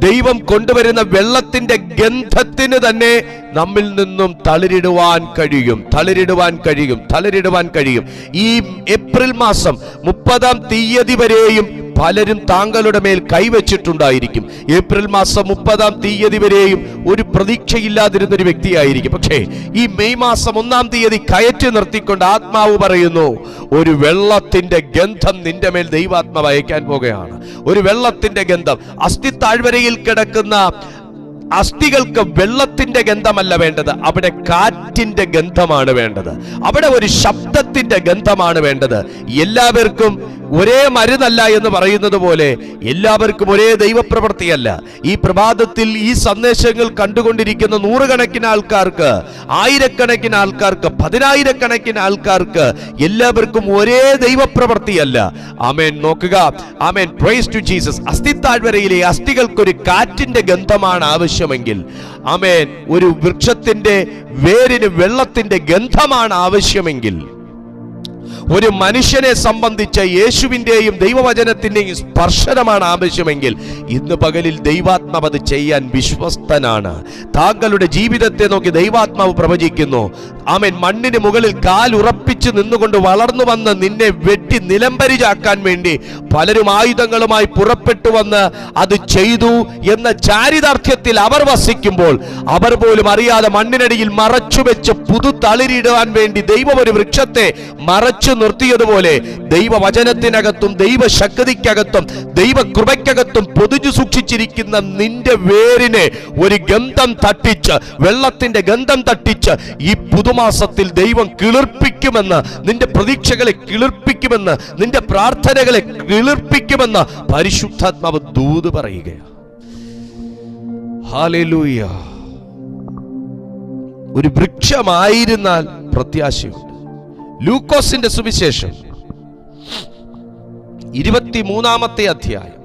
ദൈവം കൊണ്ടുവരുന്ന വെള്ളത്തിന്റെ ഗന്ധത്തിന് തന്നെ നമ്മിൽ നിന്നും തളിരിടുവാൻ കഴിയും. ഈ ഏപ്രിൽ മാസം 30-ാം തീയതി വരെയും പലരും താങ്കളുടെ മേൽ കൈവച്ചിട്ടുണ്ടായിരിക്കും. ഏപ്രിൽ മാസം 30-ാം തീയതി വരെയും ഒരു പ്രതീക്ഷയില്ലാതിരുന്ന ഒരു വ്യക്തിയായിരിക്കും. പക്ഷേ ഈ മെയ് മാസം 1-ാം തീയതി കയറ്റി നിർത്തിക്കൊണ്ട് ആത്മാവ് പറയുന്നു, ഒരു വെള്ളത്തിന്റെ ഗന്ധം നിന്റെ മേൽ ദൈവാത്മാവ് അയക്കാൻ പോകുകയാണ്. ഒരു വെള്ളത്തിന്റെ ഗന്ധം. അസ്ഥിത്താഴ്വരയിൽ കിടക്കുന്ന അസ്ഥികൾക്ക് വെള്ളത്തിന്റെ ഗന്ധമല്ല വേണ്ടത്, അവിടെ കാറ്റിന്റെ ഗന്ധമാണ് വേണ്ടത്. അവിടെ ഒരു ശബ്ദത്തിന്റെ ഗന്ധമാണ് വേണ്ടത്. എല്ലാവർക്കും ഒരേ മരുന്നല്ല എന്ന് പറയുന്നത് പോലെ എല്ലാവർക്കും ഒരേ ദൈവപ്രവൃത്തിയല്ല. ഈ പ്രഭാതത്തിൽ ഈ സന്ദേശങ്ങൾ കണ്ടുകൊണ്ടിരിക്കുന്ന നൂറുകണക്കിന് ആൾക്കാർക്ക്, ആയിരക്കണക്കിന് ആൾക്കാർക്ക്, 10,000-കണക്കിന് ആൾക്കാർക്ക് എല്ലാവർക്കും ഒരേ ദൈവപ്രവൃത്തിയല്ല. ആമേൻ. നോക്കുക, ആമേൻ, പ്രൈസ് ടു ജീസസ്. അസ്ഥിത്താഴ്വരയിലെ അസ്ഥികൾക്കൊരു കാറ്റിന്റെ ഗന്ധമാണ് ആവശ്യമെങ്കിൽ, ആമേൻ, ഒരു വൃക്ഷത്തിന്റെ വേരിന് വെള്ളത്തിന്റെ ഗന്ധമാണ് ആവശ്യമെങ്കിൽ, ഒരു മനുഷ്യനെ സംബന്ധിച്ച യേശുവിന്റെയും ദൈവവചനത്തിന്റെയും സ്പർശനമാണ് ആവശ്യമെങ്കിൽ, ഇന്ന് പകലിൽ ദൈവാത്മാവ് അത് ചെയ്യാൻ വിശ്വസ്തനാണ്. താങ്കളുടെ ജീവിതത്തെ നോക്കി ദൈവാത്മാവ് പ്രവചിക്കുന്നു. ആമേൻ. മണ്ണിന് മുകളിൽ കാൽ ഉറപ്പിച്ച് നിന്നുകൊണ്ട് വളർന്നു വന്ന് നിന്നെ വെട്ടി നിലംപരിചാക്കാൻ വേണ്ടി പലരും ആയുധങ്ങളുമായി പുറപ്പെട്ടു വന്ന് അത് ചെയ്തു എന്ന ചാരിതാർത്ഥ്യത്തിൽ അവർ വസിക്കുമ്പോൾ, അവർ പോലും അറിയാതെ മണ്ണിനടിയിൽ മറച്ചുവെച്ച് പുതു തളിരിടുവാൻ വേണ്ടി ദൈവം ഒരു വൃക്ഷത്തെ മറച്ചു നിർത്തിയതുപോലെ ദൈവവചനത്തിനകത്തും ദൈവശക്തിക്കകത്തും ദൈവകൃപയ്ക്കകത്തും പൊതിഞ്ഞു സൂക്ഷിച്ചിരിക്കുന്ന നിന്റെ വേരിനെ ഒരു ഗന്ധം തട്ടിച്ച്, വെള്ളത്തിന്റെ ഗന്ധം തട്ടിച്ച് ഈ പുതുമാസത്തിൽ ദൈവം കിളിർപ്പിക്കുമെന്ന്, നിന്റെ പ്രതീക്ഷകളെ കിളിർപ്പിക്കുമെന്ന്, നിന്റെ പ്രാർത്ഥനകളെ കിളിർപ്പിക്കുമെന്ന് പരിശുദ്ധാത്മാവ് ദൂത് പറയുകയാണ്. ഹല്ലേലൂയ. ഒരു വൃക്ഷമായിരുന്നാൽ പ്രത്യാശയുണ്ട്. ലൂക്കോസിന്റെ സുവിശേഷം 13-ാമത്തെ അധ്യായം,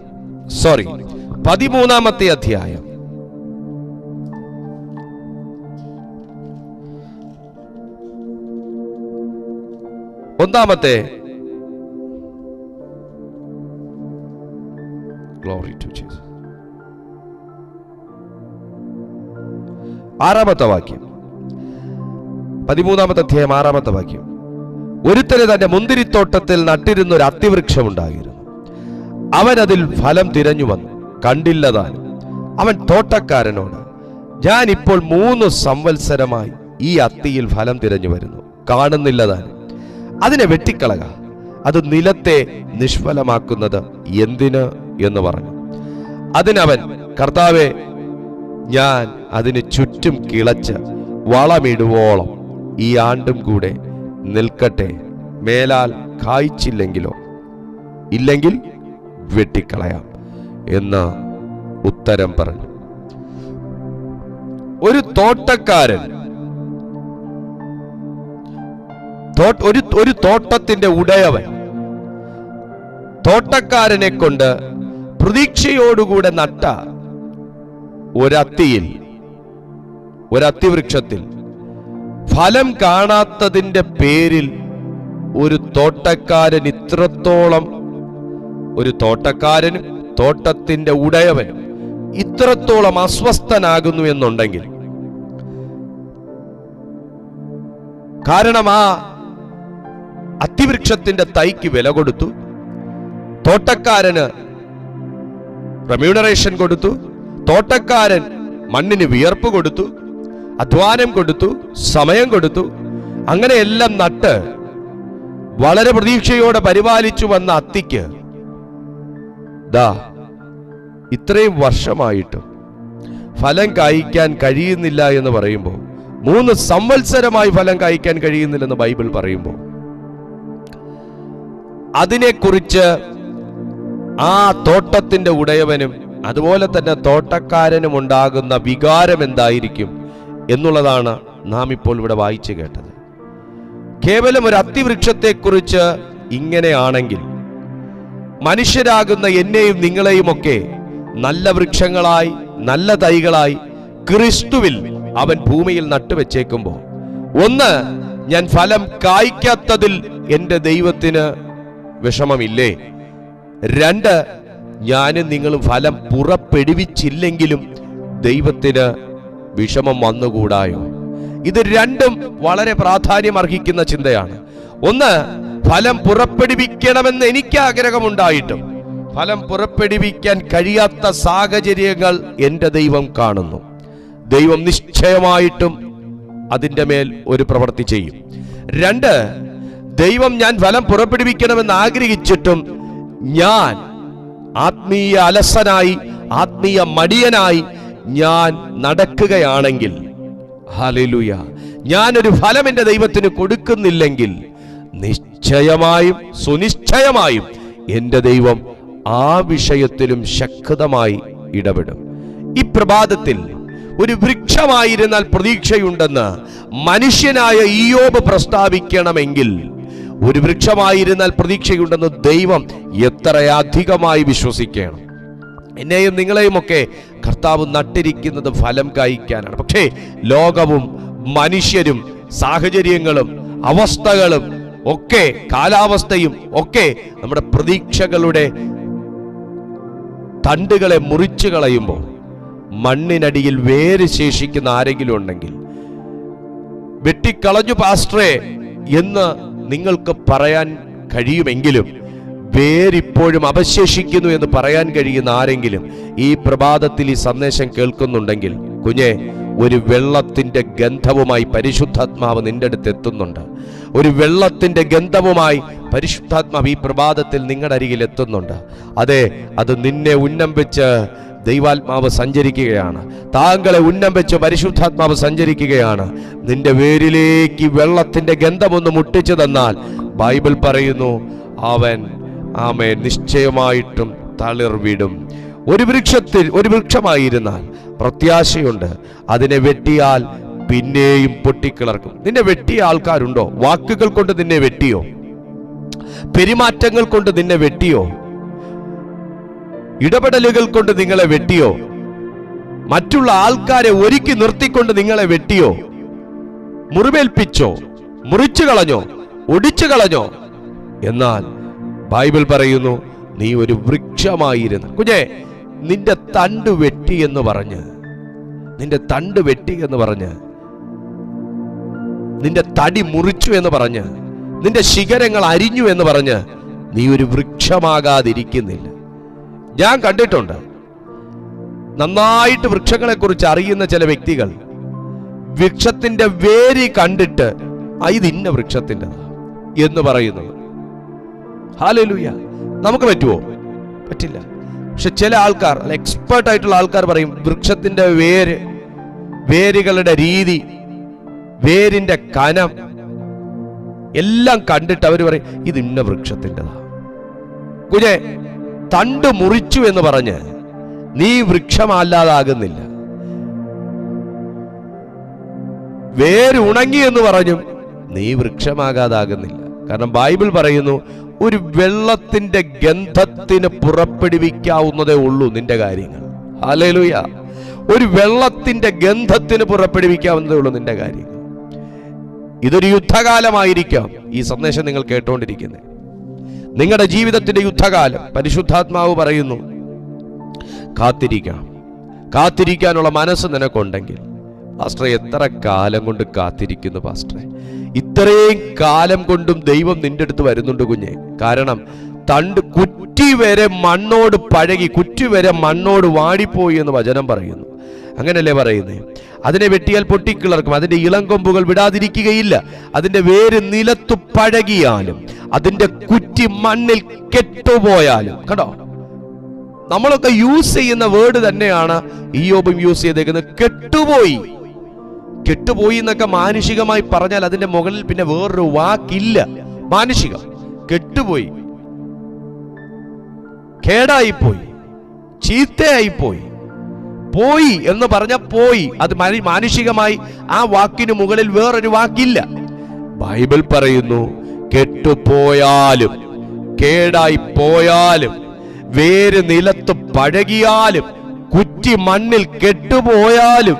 13-ാമത്തെ അധ്യായം 1-ാമത്തെ, ഗ്ലോറി ടു ജീസസ്, 6-ാമത്തെ വാക്യം, 13-ാമത്തെ അധ്യായം 6-ാമത്തെ വാക്യം. ഒരുത്തന് തന്റെ മുന്തിരിത്തോട്ടത്തിൽ നട്ടിരുന്ന ഒരു അത്തിവൃക്ഷം ഉണ്ടായിരുന്നു. അവൻ അതിൽ ഫലം തിരഞ്ഞു വന്നു, കണ്ടില്ലതാൻ. അവൻ തോട്ടക്കാരനോട്, ഞാൻ ഇപ്പോൾ 3 സംവത്സരമായി ഈ അത്തിയിൽ ഫലം തിരഞ്ഞു വരുന്നു, കാണുന്നില്ലതാൻ. അതിനെ വെട്ടിക്കളക, അത് നിലത്തെ നിഷ്ഫലമാക്കുന്നത് എന്തിന് എന്ന് പറഞ്ഞു. അതിനവൻ, കർത്താവേ, ഞാൻ അതിന് ചുറ്റും കിളച്ച് വളമിടുവോളം ഈ ആണ്ടും കൂടെ നിൽക്കട്ടെ, മേലാൽ കായ്ച്ചില്ലെങ്കിലോ, ഇല്ലെങ്കിൽ വെട്ടിക്കളയാം എന്ന് ഉത്തരം പറഞ്ഞു. ഒരു തോട്ടക്കാരൻ ഒരു തോട്ടത്തിന്റെ ഉടയവൻ തോട്ടക്കാരനെ കൊണ്ട് പ്രതീക്ഷയോടുകൂടെ നട്ട ഒരത്തിവൃക്ഷത്തിൽ ഫലം കാണാത്തതിന്റെ പേരിൽ ഒരു തോട്ടക്കാരനും തോട്ടത്തിന്റെ ഉടയവനും ഇത്രത്തോളം അസ്വസ്ഥനാകുന്നു എന്നുണ്ടെങ്കിൽ, കാരണം ആ അത്തിവൃക്ഷത്തിന്റെ തൈക്ക് വില കൊടുത്തു, തോട്ടക്കാരന് റെമ്യൂണറേഷൻ കൊടുത്തു, തോട്ടക്കാരൻ മണ്ണിന് വിയർപ്പ് കൊടുത്തു, അധ്വാനം കൊടുത്തു, സമയം കൊടുത്തു, അങ്ങനെയെല്ലാം നട്ട് വളരെ പ്രതീക്ഷയോടെ പരിപാലിച്ചു വന്ന അത്തിക്ക് ഇത്രയും വർഷമായിട്ടും ഫലം കായ്ക്കാൻ കഴിയുന്നില്ല എന്ന് പറയുമ്പോൾ, 3 സംവത്സരമായി ഫലം കായ്ക്കാൻ കഴിയുന്നില്ലെന്ന് ബൈബിൾ പറയുമ്പോൾ, അതിനെക്കുറിച്ച് ആ തോട്ടത്തിന്റെ ഉടയവനും അതുപോലെ തന്നെ തോട്ടക്കാരനും ഉണ്ടാകുന്ന വികാരം എന്തായിരിക്കും എന്നുള്ളതാണ് നാം ഇപ്പോൾ ഇവിടെ വായിച്ചു കേട്ടത്. കേവലം ഒരു അത്തിവൃക്ഷത്തെക്കുറിച്ച് ഇങ്ങനെയാണെങ്കിൽ, മനുഷ്യരാകുന്ന എന്നെയും നിങ്ങളെയും ഒക്കെ നല്ല വൃക്ഷങ്ങളായി, നല്ല തൈകളായി ക്രിസ്തുവിൽ അവൻ ഭൂമിയിൽ നട്ടുവെച്ചേക്കുമ്പോൾ, ഒന്ന്, ഞാൻ ഫലം കായ്ക്കാത്തതിൽ എൻ്റെ ദൈവത്തിന് വിഷമമില്ലേ? 2, ഞാനും നിങ്ങളും ഫലം പുറപ്പെടുവിച്ചില്ലെങ്കിലും ദൈവത്തിന് വിഷമം വന്നുകൂടായോ? ഇത് രണ്ടും വളരെ പ്രാധാന്യം അർഹിക്കുന്ന ചിന്തയാണ്. ഒന്ന്, ഫലം പുറപ്പെടുവിക്കണമെന്ന് എനിക്ക് ആഗ്രഹമുണ്ടായിട്ടും ഫലം പുറപ്പെടുവിക്കാൻ കഴിയാത്ത സാഹചര്യങ്ങൾ എൻ്റെ ദൈവം കാണുന്നു. ദൈവം നിശ്ചയമായിട്ടും അതിൻ്റെ മേൽ ഒരു പ്രവൃത്തി ചെയ്യും. 2, ദൈവം ഞാൻ ഫലം പുറപ്പെടുവിക്കണമെന്ന് ആഗ്രഹിച്ചിട്ടും ഞാൻ ആത്മീയ അലസനായി, ആത്മീയ മടിയനായി ഞാൻ നടക്കുകയാണെങ്കിൽ, ഹല്ലേലൂയ, ഞാനൊരു ഫലം എൻ്റെ ദൈവത്തിന് കൊടുക്കുന്നില്ലെങ്കിൽ നിശ്ചയമായും സുനിശ്ചയമായും എൻ്റെ ദൈവം ആ വിഷയത്തിലും ശക്തമായി ഇടപെടും. ഈ പ്രഭാതത്തിൽ ഒരു വൃക്ഷമായിരുന്നാൽ പ്രതീക്ഷയുണ്ടെന്ന് മനുഷ്യനായ ഇയ്യോബ് പ്രസ്താവിക്കണമെങ്കിൽ, ഒരു വൃക്ഷമായിരുന്നാൽ പ്രതീക്ഷയുണ്ടെന്ന് ദൈവം എത്രയധികമായി വിശ്വസിക്കണം. എന്നെയും നിങ്ങളെയും ഒക്കെ കർത്താവ് നട്ടിരിക്കുന്നത് ഫലം കായ്ക്കാനാണ്. പക്ഷേ ലോകവും മനുഷ്യരും സാഹചര്യങ്ങളും അവസ്ഥകളും ഒക്കെ, കാലാവസ്ഥയും ഒക്കെ നമ്മുടെ പ്രതീക്ഷകളുടെ തണ്ടുകളെ മുറിച്ചു കളയുമ്പോൾ മണ്ണിനടിയിൽ വേര് ശേഷിക്കുന്ന ആരെങ്കിലും ഉണ്ടെങ്കിൽ, വെട്ടിക്കളഞ്ഞു പാസ്റ്ററേ എന്ന് നിങ്ങൾക്ക് പറയാൻ കഴിയുമെങ്കിലും വേരിപ്പോഴും അവശേഷിക്കുന്നു എന്ന് പറയാൻ കഴിയുന്ന ആരെങ്കിലും ഈ പ്രഭാതത്തിൽ ഈ സന്ദേശം കേൾക്കുന്നുണ്ടെങ്കിൽ, കുഞ്ഞെ, ഒരു വെള്ളത്തിന്റെ ഗന്ധവുമായി പരിശുദ്ധാത്മാവ് നിന്റെ അടുത്ത് എത്തുന്നുണ്ട്. ഒരു വെള്ളത്തിന്റെ ഗന്ധവുമായി പരിശുദ്ധാത്മാവ് ഈ പ്രഭാതത്തിൽ നിങ്ങളുടെ അരികിൽ എത്തുന്നുണ്ട്. അതെ, അത് നിന്നെ ഉന്നം വെച്ച് ദൈവാത്മാവ് സഞ്ചരിക്കുകയാണ്. താങ്കളെ ഉന്നം വെച്ച് പരിശുദ്ധാത്മാവ് സഞ്ചരിക്കുകയാണ്. നിന്റെ വേരിലേക്ക് വെള്ളത്തിന്റെ ഗന്ധമൊന്ന് മുട്ടിച്ചു തന്നാൽ ബൈബിൾ പറയുന്നു, അവൻ ആമേൻ നിശ്ചയമായിട്ടും തളിർവിടും. ഒരു വൃക്ഷമായിരുന്നാൽ പ്രത്യാശയുണ്ട്. അതിനെ വെട്ടിയാൽ പിന്നെയും പൊട്ടിക്കിളർക്കും. നിന്നെ വെട്ടിയ ആൾക്കാരുണ്ടോ? വാക്കുകൾ കൊണ്ട് നിന്നെ വെട്ടിയോ? പെരുമാറ്റങ്ങൾ കൊണ്ട് നിന്നെ വെട്ടിയോ? ഇടപെടലുകൾ കൊണ്ട് നിങ്ങളെ വെട്ടിയോ? മറ്റുള്ള ആൾക്കാരെ ഒരുക്കി നിർത്തിക്കൊണ്ട് നിങ്ങളെ വെട്ടിയോ? മുറിവേൽപ്പിച്ചോ? മുറിച്ചു കളഞ്ഞോ? ഒടിച്ചു കളഞ്ഞോ? എന്നാൽ ബൈബിൾ പറയുന്നു, നീ ഒരു വൃക്ഷമായിരുന്നു. കുഞ്ഞെ, നിന്റെ തണ്ട് വെട്ടി എന്ന് പറഞ്ഞ്, നിന്റെ തണ്ട് വെട്ടി എന്ന് പറഞ്ഞ്, നിന്റെ തടി മുറിച്ചു എന്ന് പറഞ്ഞ്, നിന്റെ ശിഖരങ്ങൾ അരിഞ്ഞു എന്ന് പറഞ്ഞ് നീ ഒരു വൃക്ഷമാകാതിരിക്കുന്നില്ല. ഞാൻ കണ്ടിട്ടുണ്ട്, നന്നായിട്ട് വൃക്ഷങ്ങളെ കുറിച്ച് അറിയുന്ന ചില വ്യക്തികൾ വൃക്ഷത്തിന്റെ വേര് കണ്ടിട്ട് ഇത് ഇന്ന വൃക്ഷത്തിൻ്റെതാ എന്ന് പറയുന്നത്. ഹല്ലേലൂയ. നമുക്ക് പറ്റുമോ? പറ്റില്ല. പക്ഷെ ചില ആൾക്കാർ, എക്സ്പേർട്ട് ആയിട്ടുള്ള ആൾക്കാർ പറയും, വൃക്ഷത്തിന്റെ വേരുകളുടെ രീതി, വേരിന്റെ കനം എല്ലാം കണ്ടിട്ട് അവർ പറയും ഇത് ഇന്ന വൃക്ഷത്തിൻ്റെതാ. കുഞ്ഞെ, തണ്ട് മുറിച്ചു എന്ന് പറഞ്ഞ് നീ വൃക്ഷമല്ലാതാകുന്നില്ല. വേര് ഉണങ്ങി എന്ന് പറഞ്ഞും നീ വൃക്ഷമാകാതാകുന്നില്ല. കാരണം ബൈബിൾ പറയുന്നു, ഒരു വെള്ളത്തിന്റെ ഗന്ധത്തിന് പുറപ്പെടുവിക്കാവുന്നതേ ഉള്ളൂ നിന്റെ കാര്യങ്ങൾ. ഹല്ലേലൂയ. ഒരു വെള്ളത്തിന്റെ ഗന്ധത്തിന് പുറപ്പെടുവിക്കാവുന്നതേ ഉള്ളൂ നിന്റെ കാര്യങ്ങൾ. ഇതൊരു യുദ്ധകാലമായിരിക്കാം ഈ സന്ദേശം നിങ്ങൾ കേട്ടുകൊണ്ടിരിക്കുന്നത്. നിങ്ങളുടെ ജീവിതത്തിന്റെ യുദ്ധകാലം. പരിശുദ്ധാത്മാവ് പറയുന്നു, കാത്തിരിക്കണം. കാത്തിരിക്കാനുള്ള മനസ്സ് നിനക്കുണ്ടെങ്കിൽ, പാസ്റ്ററെ എത്ര കാലം കൊണ്ട് കാത്തിരിക്കുന്നു പാസ്റ്ററെ? ഇത്രയും കാലം കൊണ്ടും ദൈവം നിന്റെ അടുത്ത് വരുന്നുണ്ട് കുഞ്ഞെ. കാരണം കുറ്റി വരെ മണ്ണോട് പഴകി, കുറ്റി വരെ മണ്ണോട് വാടിപ്പോയി എന്ന് വചനം പറയുന്നു. അങ്ങനല്ലേ പറയുന്നത്? അതിനെ വെട്ടിയാൽ പൊട്ടിക്കിളർക്കും, അതിന്റെ ഇളം കൊമ്പുകൾ വിടാതിരിക്കുകയില്ല. അതിന്റെ വേര് നിലത്തു പഴകിയാലും, അതിന്റെ കുറ്റി മണ്ണിൽ കെട്ടുപോയാലും. കണ്ടോ, നമ്മളൊക്കെ യൂസ് ചെയ്യുന്ന വേർഡ് തന്നെയാണ് ഇയ്യോബും യൂസ് ചെയ്തേക്കുന്നത്. കെട്ടുപോയി. കെട്ടുപോയി എന്നൊക്കെ മാനുഷികമായി പറഞ്ഞാൽ അതിന്റെ മുകളിൽ പിന്നെ വേറൊരു വാക്കില്ല. മാനുഷികം. കെട്ടുപോയി, കേടായിപ്പോയി, ചീത്തയായിപ്പോയി. പോയി എന്ന് പറഞ്ഞ പോയി, അത് മാനുഷികമായി ആ വാക്കിന് മുകളിൽ വേറൊരു വാക്കില്ല. ബൈബിൾ പറയുന്നു, കെട്ടുപോയാലും, കേടായി പോയാലും, വേര് നിലത്ത് പഴകിയാലും, കുറ്റി മണ്ണിൽ കെട്ടുപോയാലും,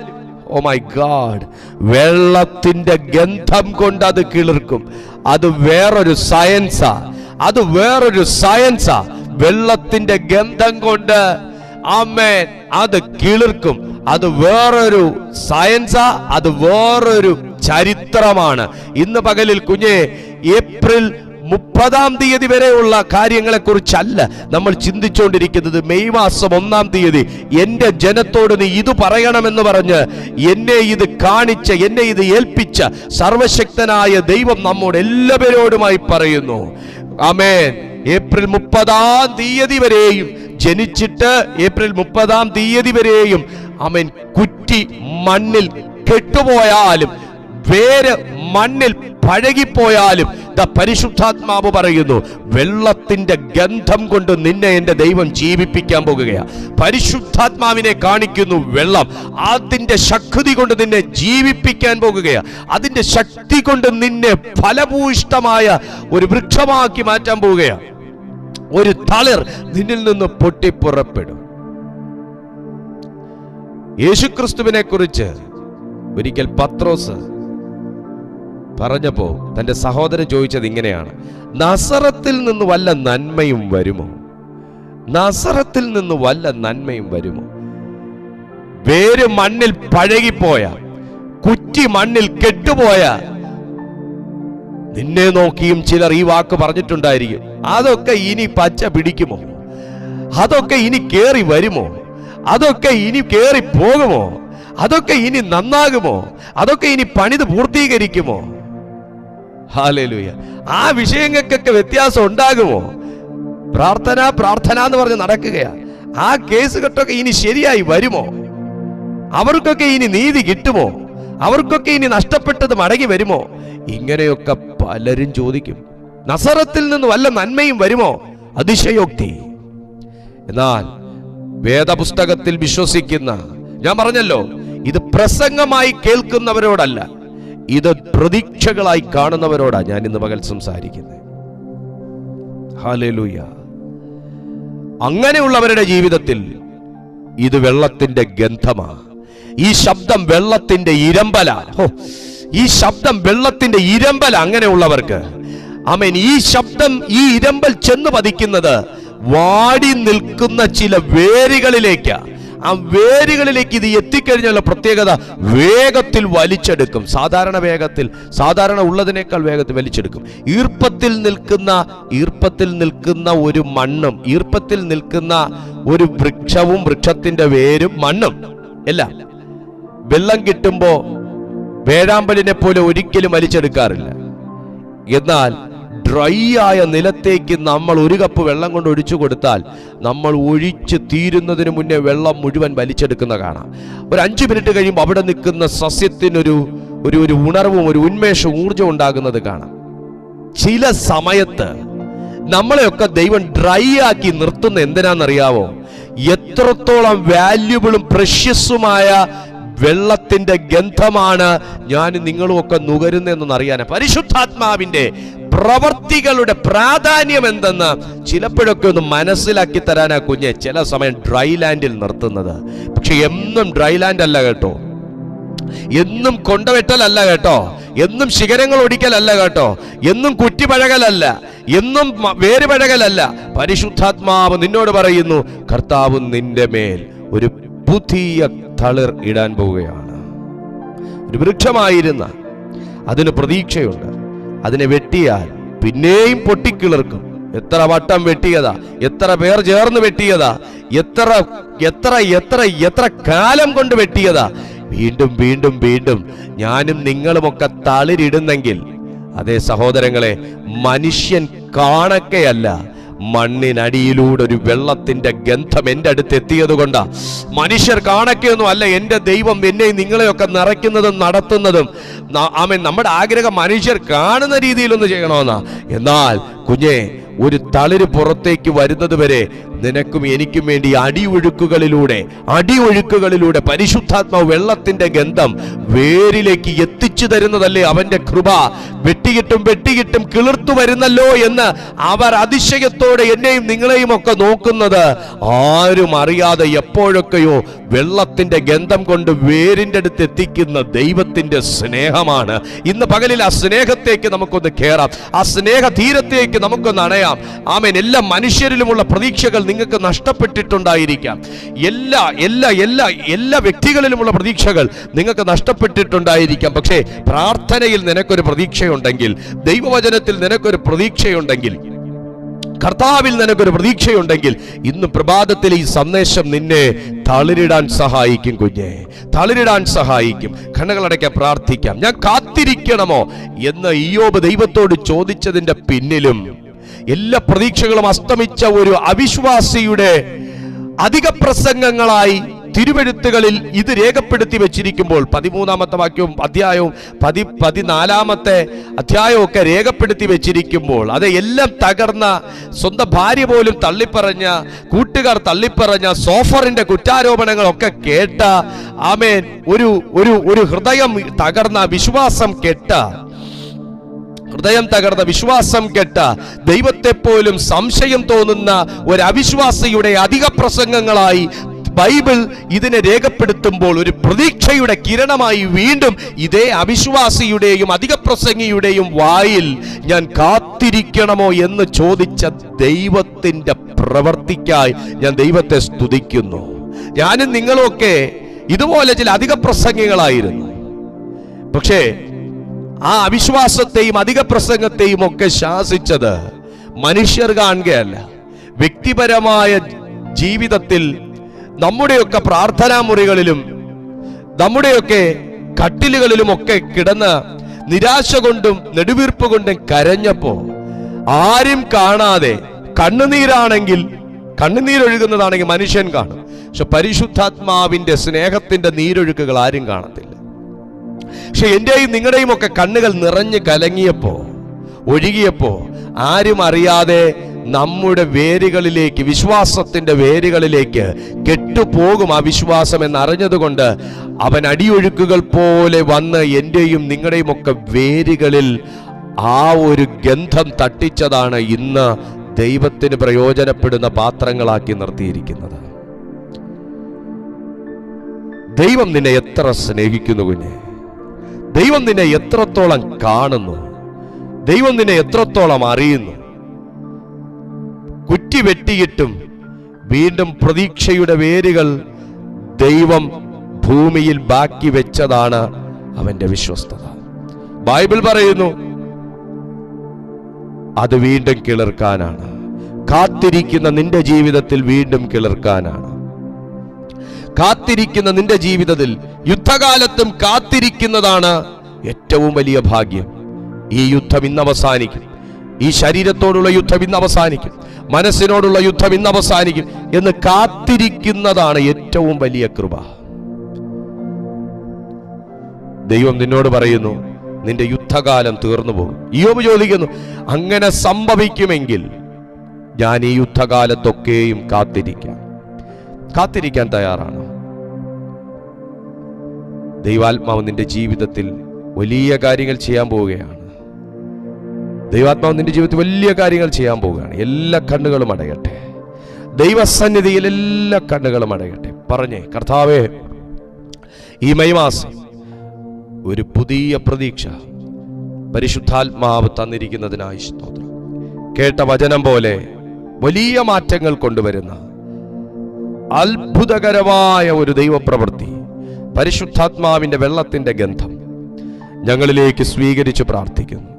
ഓ മൈ ഗാഡ്, വെള്ളത്തിന്റെ ഗന്ധം കൊണ്ട് അത് കിളിർക്കും. അത് വേറൊരു സയൻസാ. അത് വേറൊരു സയൻസാ. വെള്ളത്തിന്റെ ഗന്ധം കൊണ്ട് ആമേൻ അത് കിളിർക്കും. അത് വേറൊരു സയൻസാ. അത് വേറൊരു ചരിത്രമാണ്. ഇന്ന് പകലിൽ കുഞ്ഞെ, ഏപ്രിൽ 30-ാം തീയതി വരെയുള്ള കാര്യങ്ങളെ കുറിച്ചല്ല നമ്മൾ ചിന്തിച്ചുകൊണ്ടിരിക്കുന്നത്. മെയ് മാസം 1-ാം തീയതി എന്റെ ജനത്തോട് നീ ഇത് പറയണമെന്ന് പറഞ്ഞ് എന്നെ ഇത് കാണിച്ച, എന്നെ ഇത് ഏൽപ്പിച്ച സർവശക്തനായ ദൈവം നമ്മോട് എല്ലാവരോടുമായി പറയുന്നു. ആമേൻ. ഏപ്രിൽ 30-ാം തീയതി വരെയും, ജനിച്ചിട്ട് ഏപ്രിൽ 30-ാം തീയതി വരെയും ആമേൻ, കുറ്റി മണ്ണിൽ കെട്ടുപോയാലും, വേര് മണ്ണിൽ പഴകിപ്പോയാലും, പരിശുദ്ധാത്മാവ് പറയുന്നു, വെള്ളത്തിന്റെ ഗന്ധം കൊണ്ട് നിന്നെ എന്റെ ദൈവം ജീവിപ്പിക്കാൻ പോകുകയാ. പരിശുദ്ധാത്മാവിനെ കാണിക്കുന്നു വെള്ളം. അതിന്റെ ശക്തി കൊണ്ട് നിന്നെ ജീവിപ്പിക്കാൻ പോകുകയാ. അതിന്റെ ശക്തി കൊണ്ട് നിന്നെ ഫലഭൂയിഷ്ഠമായ ഒരു വൃക്ഷമാക്കി മാറ്റാൻ പോവുകയാ. ഒരു തളിർ നിന്നിൽ നിന്ന് പൊട്ടിപ്പുറപ്പെടും. യേശുക്രിസ്തുവിനെ കുറിച്ച് ഒരിക്കൽ പത്രോസ് പറഞ്ഞപ്പോ തന്റെ സഹോദരൻ ചോദിച്ചത് ഇങ്ങനെയാണ്, നസറത്തിൽ നിന്ന് വല്ല നന്മയും വരുമോ? നസറത്തിൽ നിന്ന് വല്ല നന്മയും വരുമോ? വേര് മണ്ണിൽ പഴകിപ്പോയ, കുറ്റി മണ്ണിൽ കെട്ടുപോയ, നിന്നെ നോക്കിയും ചിലർ ഈ വാക്ക് പറഞ്ഞിട്ടുണ്ടായിരിക്കും, അതൊക്കെ ഇനി പച്ച പിടിക്കുമോ? അതൊക്കെ ഇനി കേറി വരുമോ? അതൊക്കെ ഇനി കേറി പോകുമോ? അതൊക്കെ ഇനി നന്നാകുമോ? അതൊക്കെ ഇനി പണിത് പൂർത്തീകരിക്കുമോ? ഹല്ലേലൂയ. ആ വിഷയങ്ങൾക്കൊക്കെ വ്യത്യാസം ഉണ്ടാകുമോ? പ്രാർത്ഥന പ്രാർത്ഥന എന്ന് പറഞ്ഞ് നടക്കുകയാ. ആ കേസ് കെട്ടൊക്കെ ഇനി ശരിയായി വരുമോ? അവർക്കൊക്കെ ഇനി നീതി കിട്ടുമോ? അവർക്കൊക്കെ ഇനി നഷ്ടപ്പെട്ടത് മടങ്ങി വരുമോ? ഇങ്ങനെയൊക്കെ പലരും ചോദിക്കും. നസറത്തിൽ നിന്ന് വല്ല നന്മയും വരുമോ? അതിശയോക്തി. എന്നാൽ വേദപുസ്തകത്തിൽ വിശ്വസിക്കുന്ന, ഞാൻ പറഞ്ഞല്ലോ, ഇത് പ്രസംഗമായി കേൾക്കുന്നവരോടല്ല, ഇത് പ്രതീക്ഷകളായി കാണുന്നവരോടാ ഞാൻ ഇന്ന് പകൽ സംസാരിക്കുന്നത്. ഹല്ലേലൂയ. അങ്ങനെയുള്ളവരുടെ ജീവിതത്തിൽ ഇത് വെള്ളത്തിന്റെ ഗന്ധമാ. ഈ ശബ്ദം വെള്ളത്തിന്റെ ഇരമ്പല. ഈ ശബ്ദം വെള്ളത്തിന്റെ ഇരമ്പല. അങ്ങനെയുള്ളവർക്ക് ആമേൻ. ഈ ശബ്ദം, ഈ ഇരമ്പൽ ചെന്ന് പതിക്കുന്നത് വാടി നിൽക്കുന്ന ചില വേരുകളിലേക്ക്. ആ വേരുകളിലേക്ക് ഇത് എത്തിക്കഴിഞ്ഞാലുള്ള പ്രത്യേകത, വേഗത്തിൽ വലിച്ചെടുക്കും. സാധാരണ വേഗത്തിൽ, സാധാരണ ഉള്ളതിനേക്കാൾ വേഗത്തിൽ വലിച്ചെടുക്കും. ഈർപ്പത്തിൽ നിൽക്കുന്ന ഒരു മണ്ണും, ഈർപ്പത്തിൽ നിൽക്കുന്ന ഒരു വൃക്ഷവും, വൃക്ഷത്തിന്റെ വേരും മണ്ണും എല്ലാം വെള്ളം കിട്ടുമ്പോ വേഴാമ്പലിനെ പോലെ ഒരിക്കലും വലിച്ചെടുക്കാറില്ല. എന്നാൽ ഡ്രൈ ആയ നിലത്തേക്ക് നമ്മൾ ഒരു കപ്പ് വെള്ളം കൊണ്ട് ഒഴിച്ചു കൊടുത്താൽ നമ്മൾ ഒഴിച്ച് തീരുന്നതിന് മുന്നേ വെള്ളം മുഴുവൻ വലിച്ചെടുക്കുന്ന കാണാം. ഒരു 5 മിനിറ്റ് കഴിയുമ്പോൾ അവിടെ നിൽക്കുന്ന സസ്യത്തിനൊരു ഒരു ഉണർവും ഒരു ഉന്മേഷവും ഊർജ്ജം ഉണ്ടാകുന്നത് കാണാം. ചില സമയത്ത് നമ്മളെയൊക്കെ ദൈവം ഡ്രൈ ആക്കി നിർത്തുന്ന എന്തിനാണെന്നറിയാവോ? എത്രത്തോളം വാല്യുബിളും പ്രഷ്യസുമായ വെള്ളത്തിന്റെ ഗന്ധമാണ് ഞാൻ നിങ്ങളും ഒക്കെ നുകരുന്നതെന്നൊന്ന് അറിയാനാ. പരിശുദ്ധാത്മാവിന്റെ പ്രവർത്തികളുടെ പ്രാധാന്യം എന്തെന്ന് ചിലപ്പോഴൊക്കെ ഒന്ന് മനസ്സിലാക്കി തരാനാ കുഞ്ഞെ ചില സമയം ഡ്രൈ ലാൻഡിൽ നിർത്തുന്നത്. പക്ഷെ എന്നും ഡ്രൈ ലാൻഡ് അല്ല കേട്ടോ, എന്നും കൊണ്ടവെട്ടലല്ല കേട്ടോ, എന്നും ശിഖരങ്ങൾ ഒടിക്കലല്ല കേട്ടോ, എന്നും കുറ്റിപ്പഴകലല്ല, എന്നും വേരുപഴകലല്ല. പരിശുദ്ധാത്മാവ് നിന്നോട് പറയുന്നു, കർത്താവ് നിന്റെ മേൽ ഒരു പുതിയ തളിർ ഇടാൻ പോവുകയാണ്. ഒരു വൃക്ഷമായിരുന്ന അതിന് പ്രതീക്ഷയുണ്ട്. അതിനെ വെട്ടിയാൽ പിന്നെയും പൊട്ടിക്കിളിർക്കും. എത്ര വട്ടം വെട്ടിയതാ, എത്ര പേർ ചേർന്ന് വെട്ടിയതാ, എത്ര എത്ര എത്ര എത്ര കാലം കൊണ്ട് വെട്ടിയതാ. വീണ്ടും വീണ്ടും വീണ്ടും ഞാനും നിങ്ങളുമൊക്കെ തളിരിടുന്നെങ്കിൽ, അതേ സഹോദരങ്ങളെ, മനുഷ്യൻ കാണക്കയല്ല, മണ്ണിനടിയിലൂടെ ഒരു വെള്ളത്തിന്റെ ഗന്ധം എൻ്റെ അടുത്ത് എത്തിയത് കൊണ്ടാ. മനുഷ്യർ കാണക്കൊന്നും അല്ല എൻ്റെ ദൈവം എന്നെ നിങ്ങളെയൊക്കെ നിറയ്ക്കുന്നതും നടത്തുന്നതും. ആമേൻ. നമ്മുടെ ആഗ്രഹം മനുഷ്യർ കാണുന്ന രീതിയിലൊന്ന് ചെയ്യണമെന്നാ. എന്നാൽ കുഞ്ഞെ, ഒരു തളിര് പുറത്തേക്ക് വരുന്നത് വരെ നിനക്കും എനിക്കും വേണ്ടി അടിയൊഴുക്കുകളിലൂടെ പരിശുദ്ധാത്മാവ് വെള്ളത്തിന്റെ ഗന്ധം വേരിലേക്ക് എത്തിച്ചു തരുന്നതല്ലേ അവന്റെ കൃപ. വെട്ടിയിട്ടും കിളിർത്തു വരുന്നല്ലോ എന്ന് അവർ അതിശയത്തോടെ എന്നെയും നിങ്ങളെയും ഒക്കെ നോക്കുന്നത് ആരും അറിയാതെ എപ്പോഴൊക്കെയോ വെള്ളത്തിന്റെ ഗന്ധം കൊണ്ട് വേരിന്റെ അടുത്ത് എത്തിക്കുന്ന ദൈവത്തിന്റെ സ്നേഹമാണ്. ഇന്ന് പകലിൽ ആ സ്നേഹത്തേക്ക് നമുക്കൊന്ന് കയറാം, ആ സ്നേഹ തീരത്തേക്ക് നമുക്കൊന്ന് അണയാം. ആമേൻ. എല്ലാ മനുഷ്യരിലുമുള്ള പ്രതീക്ഷകൾ നിങ്ങൾക്ക് നഷ്ടപ്പെട്ടിട്ടുണ്ടായിരിക്കാം. എല്ലാ വ്യക്തികളിലുമുള്ള പ്രതീക്ഷകൾ നിങ്ങൾക്ക് നഷ്ടപ്പെട്ടിട്ടുണ്ടായിരിക്കാം. പക്ഷേ പ്രാർത്ഥനയിൽ നിനക്കൊരു പ്രതീക്ഷയുണ്ടെങ്കിൽ, ദൈവവചനത്തിൽ നിനക്കൊരു പ്രതീക്ഷയുണ്ടെങ്കിൽ, കർത്താവിൽ നിനക്കൊരു പ്രതീക്ഷയുണ്ടെങ്കിൽ, ഇന്ന് പ്രഭാതത്തിൽ ഈ സന്ദേശം നിന്നെ തളിരിടാൻ സഹായിക്കും കുഞ്ഞെ, തളിരിടാൻ സഹായിക്കും. കണ്ണുകളടയ്ക്കാൻ പ്രാർത്ഥിക്കാം. ഞാൻ കാത്തിരിക്കണമോ എന്ന് ഇയ്യോബ് ദൈവത്തോട് ചോദിച്ചതിന്റെ പിന്നിലും എല്ലാ പ്രതീക്ഷകളും അസ്തമിച്ച ഒരു അവിശ്വാസിയുടെ അധിക പ്രസംഗങ്ങളായി തിരുവെഴുത്തുകളിൽ ഇത് രേഖപ്പെടുത്തി വെച്ചിരിക്കുമ്പോൾ 13-ാമത്തെ വാക്യവും അധ്യായവും 14-ാമത്തെ അധ്യായവും ഒക്കെ രേഖപ്പെടുത്തി വെച്ചിരിക്കുമ്പോൾ, അത് എല്ലാം തകർന്ന, സ്വന്തം ഭാര്യ പോലും തള്ളിപ്പറഞ്ഞ, കൂട്ടുകാർ തള്ളിപ്പറഞ്ഞ, സോഫറിന്റെ കുറ്റാരോപണങ്ങളൊക്കെ കേട്ട, ആമേൻ, ഒരു ഹൃദയം തകർന്ന, ഹൃദയം തകർന്ന, വിശ്വാസം കെട്ട, ദൈവത്തെ പോലും സംശയം തോന്നുന്ന ഒരു അവിശ്വാസിയുടെ അധിക പ്രസംഗങ്ങളായി ബൈബിൾ ഇതിനെ രേഖപ്പെടുത്തുമ്പോൾ, ഒരു പ്രതീക്ഷയുടെ കിരണമായി വീണ്ടും ഇതേ അവിശ്വാസിയുടെയും അധിക പ്രസംഗിയുടെയും വായിൽ ഞാൻ കാത്തിരിക്കണമോ എന്ന് ചോദിച്ച ദൈവത്തിന്റെ പ്രവൃത്തിക്കായി ഞാൻ ദൈവത്തെ സ്തുതിക്കുന്നു. ഞാനും നിങ്ങളൊക്കെ ഇതുപോലെ ചില അധിക പ്രസംഗികളായിരുന്നു. പക്ഷേ ആ അവിശ്വാസത്തെയും അധിക പ്രസംഗത്തെയും ഒക്കെ ശാസിച്ചത് മനുഷ്യർ കാണുകയല്ല, വ്യക്തിപരമായ ജീവിതത്തിൽ നമ്മുടെയൊക്കെ പ്രാർത്ഥനാ മുറികളിലും നമ്മുടെയൊക്കെ കട്ടിലുകളിലും ഒക്കെ കിടന്ന് നിരാശ കൊണ്ടും നെടുവീർപ്പ് കൊണ്ടും കരഞ്ഞപ്പോ ആരും കാണാതെ, കണ്ണുനീരൊഴുകുന്നതാണെങ്കിൽ മനുഷ്യൻ കാണും, പക്ഷെ പരിശുദ്ധാത്മാവിന്റെ സ്നേഹത്തിന്റെ നീരൊഴുക്കുകൾ ആരും കാണത്തില്ല. പക്ഷെ എന്റെയും നിങ്ങളുടെയും ഒക്കെ കണ്ണുകൾ നിറഞ്ഞു കലങ്ങിയപ്പോ, ഒഴുകിയപ്പോ, ആരും അറിയാതെ നമ്മുടെ വേരുകളിലേക്ക്, വിശ്വാസത്തിന്റെ വേരുകളിലേക്ക് കെട്ടുപോകും ആ വിശ്വാസം എന്നറിഞ്ഞതുകൊണ്ട് അവൻ അടിയൊഴുക്കുകൾ പോലെ വന്ന് എന്റെയും നിങ്ങളുടെയും ഒക്കെ വേരുകളിൽ ആ ഒരു ഗന്ധം തട്ടിച്ചതാണ് ഇന്ന് ദൈവത്തിന് പ്രയോജനപ്പെടുന്ന പാത്രങ്ങളാക്കി നിർത്തിയിരിക്കുന്നത്. ദൈവം നിന്നെ എത്ര സ്നേഹിക്കുന്നു കുഞ്ഞെ, ദൈവം നിന്നെ എത്രത്തോളം കാണുന്നു, ദൈവം നിന്നെ എത്രത്തോളം അറിയുന്നു. കുറ്റി വെട്ടിയിട്ടും വീണ്ടും പ്രതീക്ഷയുടെ വേരുകൾ ദൈവം ഭൂമിയിൽ ബാക്കി വെച്ചതാണ് അവന്റെ വിശ്വസ്തത. ബൈബിൾ പറയുന്നു, അത് വീണ്ടും കിളിർക്കാനാണ്. കാത്തിരിക്കുന്ന നിന്റെ ജീവിതത്തിൽ വീണ്ടും കിളിർക്കാനാണ്. കാത്തിരിക്കുന്ന നിന്റെ ജീവിതത്തിൽ, യുദ്ധകാലത്തും കാത്തിരിക്കുന്നതാണ് ഏറ്റവും വലിയ ഭാഗ്യം. ഈ യുദ്ധം ഇന്ന് അവസാനിക്കും, ഈ ശരീരത്തോടുള്ള യുദ്ധം ഇന്ന് അവസാനിക്കും, മനസ്സിനോടുള്ള യുദ്ധം ഇന്ന് അവസാനിക്കും എന്ന് കാത്തിരിക്കുന്നതാണ് ഏറ്റവും വലിയ കൃപ. ദൈവം നിന്നോട് പറയുന്നു, നിന്റെ യുദ്ധകാലം തീർന്നു പോകും. ഇയ്യോബ് ചോദിക്കുന്നു, അങ്ങനെ സംഭവിക്കുമെങ്കിൽ ഞാൻ ഈ യുദ്ധകാലത്തൊക്കെയും കാത്തിരിക്കാൻ തയ്യാറാണ്. ദൈവാത്മാവ് നിന്റെ ജീവിതത്തിൽ വലിയ കാര്യങ്ങൾ ചെയ്യാൻ പോവുകയാണ്. ദൈവാത്മാവ് നിന്റെ ജീവിതത്തിൽ വലിയ കാര്യങ്ങൾ ചെയ്യാൻ പോവുകയാണ്. എല്ലാ കണ്ണുകളും അടയട്ടെ. ദൈവസന്നിധിയിൽ എല്ലാ കണ്ണുകളും അടയട്ടെ. പറഞ്ഞേ, കർത്താവേ, ഈ മെയ് മാസം ഒരു പുതിയ പ്രതീക്ഷ പരിശുദ്ധാത്മാവ് തന്നിരിക്കുന്നതിനായി സ്തോത്രം. കേട്ട വചനം പോലെ വലിയ മാറ്റങ്ങൾ കൊണ്ടുവരുന്ന അത്ഭുതകരമായ ഒരു ദൈവപ്രവൃത്തി, പരിശുദ്ധാത്മാവിന്റെ വെള്ളത്തിന്റെ ഗന്ധം ഞങ്ങളിലേക്ക് സ്വീകരിച്ച് പ്രാർത്ഥിക്കുന്നു.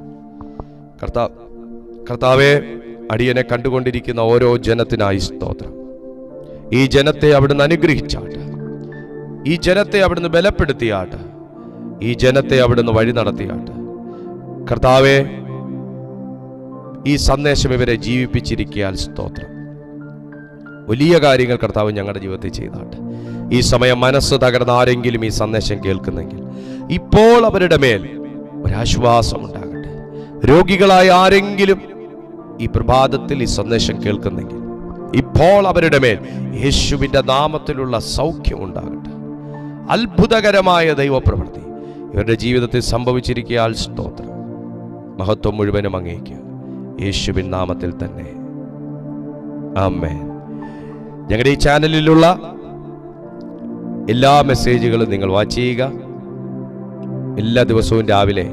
കർത്താവേ, അടിയനെ കണ്ടുകൊണ്ടിരിക്കുന്ന ഓരോ ജനത്തിനായി സ്തോത്രം. ഈ ജനത്തെ അവിടുന്ന് അനുഗ്രഹിച്ചാട്ട്, ഈ ജനത്തെ അവിടുന്ന് ബലപ്പെടുത്തിയാട്ട്, ഈ ജനത്തെ അവിടുന്ന് വഴി നടത്തിയാട്ട്. കർത്താവേ, ഈ സന്ദേശം ഇവരെ ജീവിപ്പിച്ചിരിക്കാൻ സ്തോത്രം. വലിയ കാര്യങ്ങൾ കർത്താവ് ഞങ്ങളുടെ ജീവിതത്തിൽ ചെയ്താട്ട്. ഈ സമയം മനസ്സ് തകർന്ന ആരെങ്കിലും ഈ സന്ദേശം കേൾക്കുന്നെങ്കിൽ ഇപ്പോൾ അവരുടെ മേൽ ഒരാശ്വാസം ഉണ്ടാകട്ടെ. രോഗികളായ ആരെങ്കിലും ഈ പ്രഭാതത്തിൽ ഈ സന്ദേശം കേൾക്കുന്നെങ്കിൽ ഇപ്പോൾ അവരുടെ മേൽ യേശുവിൻ്റെ നാമത്തിലുള്ള സൗഖ്യം ഉണ്ടാകട്ടെ. അത്ഭുതകരമായ ദൈവപ്രവൃത്തി ഇവരുടെ ജീവിതത്തിൽ സംഭവിച്ചിരിക്കാൻ സ്തോത്രം. മഹത്വം മുഴുവനും അങ്ങേക്ക് യേശുവിൻ നാമത്തിൽ തന്നെ. ആമേൻ. ഞങ്ങളുടെ ഈ ചാനലിലുള്ള എല്ലാ മെസ്സേജുകളും നിങ്ങൾ വാച്ച് ചെയ്യുക. എല്ലാ ദിവസവും രാവിലെ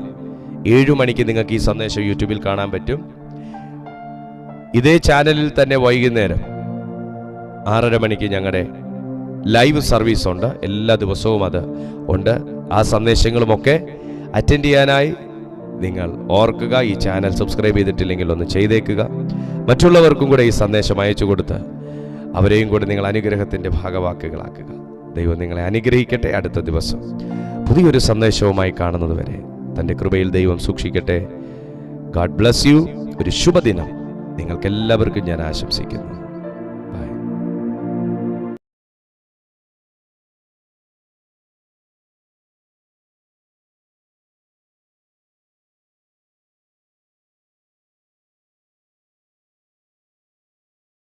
7 മണിക്ക് നിങ്ങൾക്ക് ഈ സന്ദേശം യൂട്യൂബിൽ കാണാൻ പറ്റും. ഇതേ ചാനലിൽ തന്നെ വൈകുന്നേരം 6:30 മണിക്ക് ഞങ്ങളുടെ ലൈവ് സർവീസ് ഉണ്ട്. എല്ലാ ദിവസവും അത് ഉണ്ട്. ആ സന്ദേശങ്ങളുമൊക്കെ അറ്റൻഡ് ചെയ്യാനായി നിങ്ങൾ ഓർക്കുക. ഈ ചാനൽ സബ്സ്ക്രൈബ് ചെയ്തിട്ടില്ലെങ്കിൽ ഒന്ന് ചെയ്തേക്കുക. മറ്റുള്ളവർക്കും കൂടെ ഈ സന്ദേശം അയച്ചു കൊടുത്ത് അവരെയും കൂടെ നിങ്ങൾ അനുഗ്രഹത്തിൻ്റെ ഭാഗവാക്കുകളാക്കുക. ദൈവം നിങ്ങളെ അനുഗ്രഹിക്കട്ടെ. അടുത്ത ദിവസം പുതിയൊരു സന്ദേശവുമായി കാണുന്നത് വരെ തൻ്റെ കൃപയിൽ ദൈവം സൂക്ഷിക്കട്ടെ. God bless you. ഒരു ശുഭദിനം നിങ്ങൾക്കെല്ലാവർക്കും ഞാൻ ആശംസിക്കുന്നു.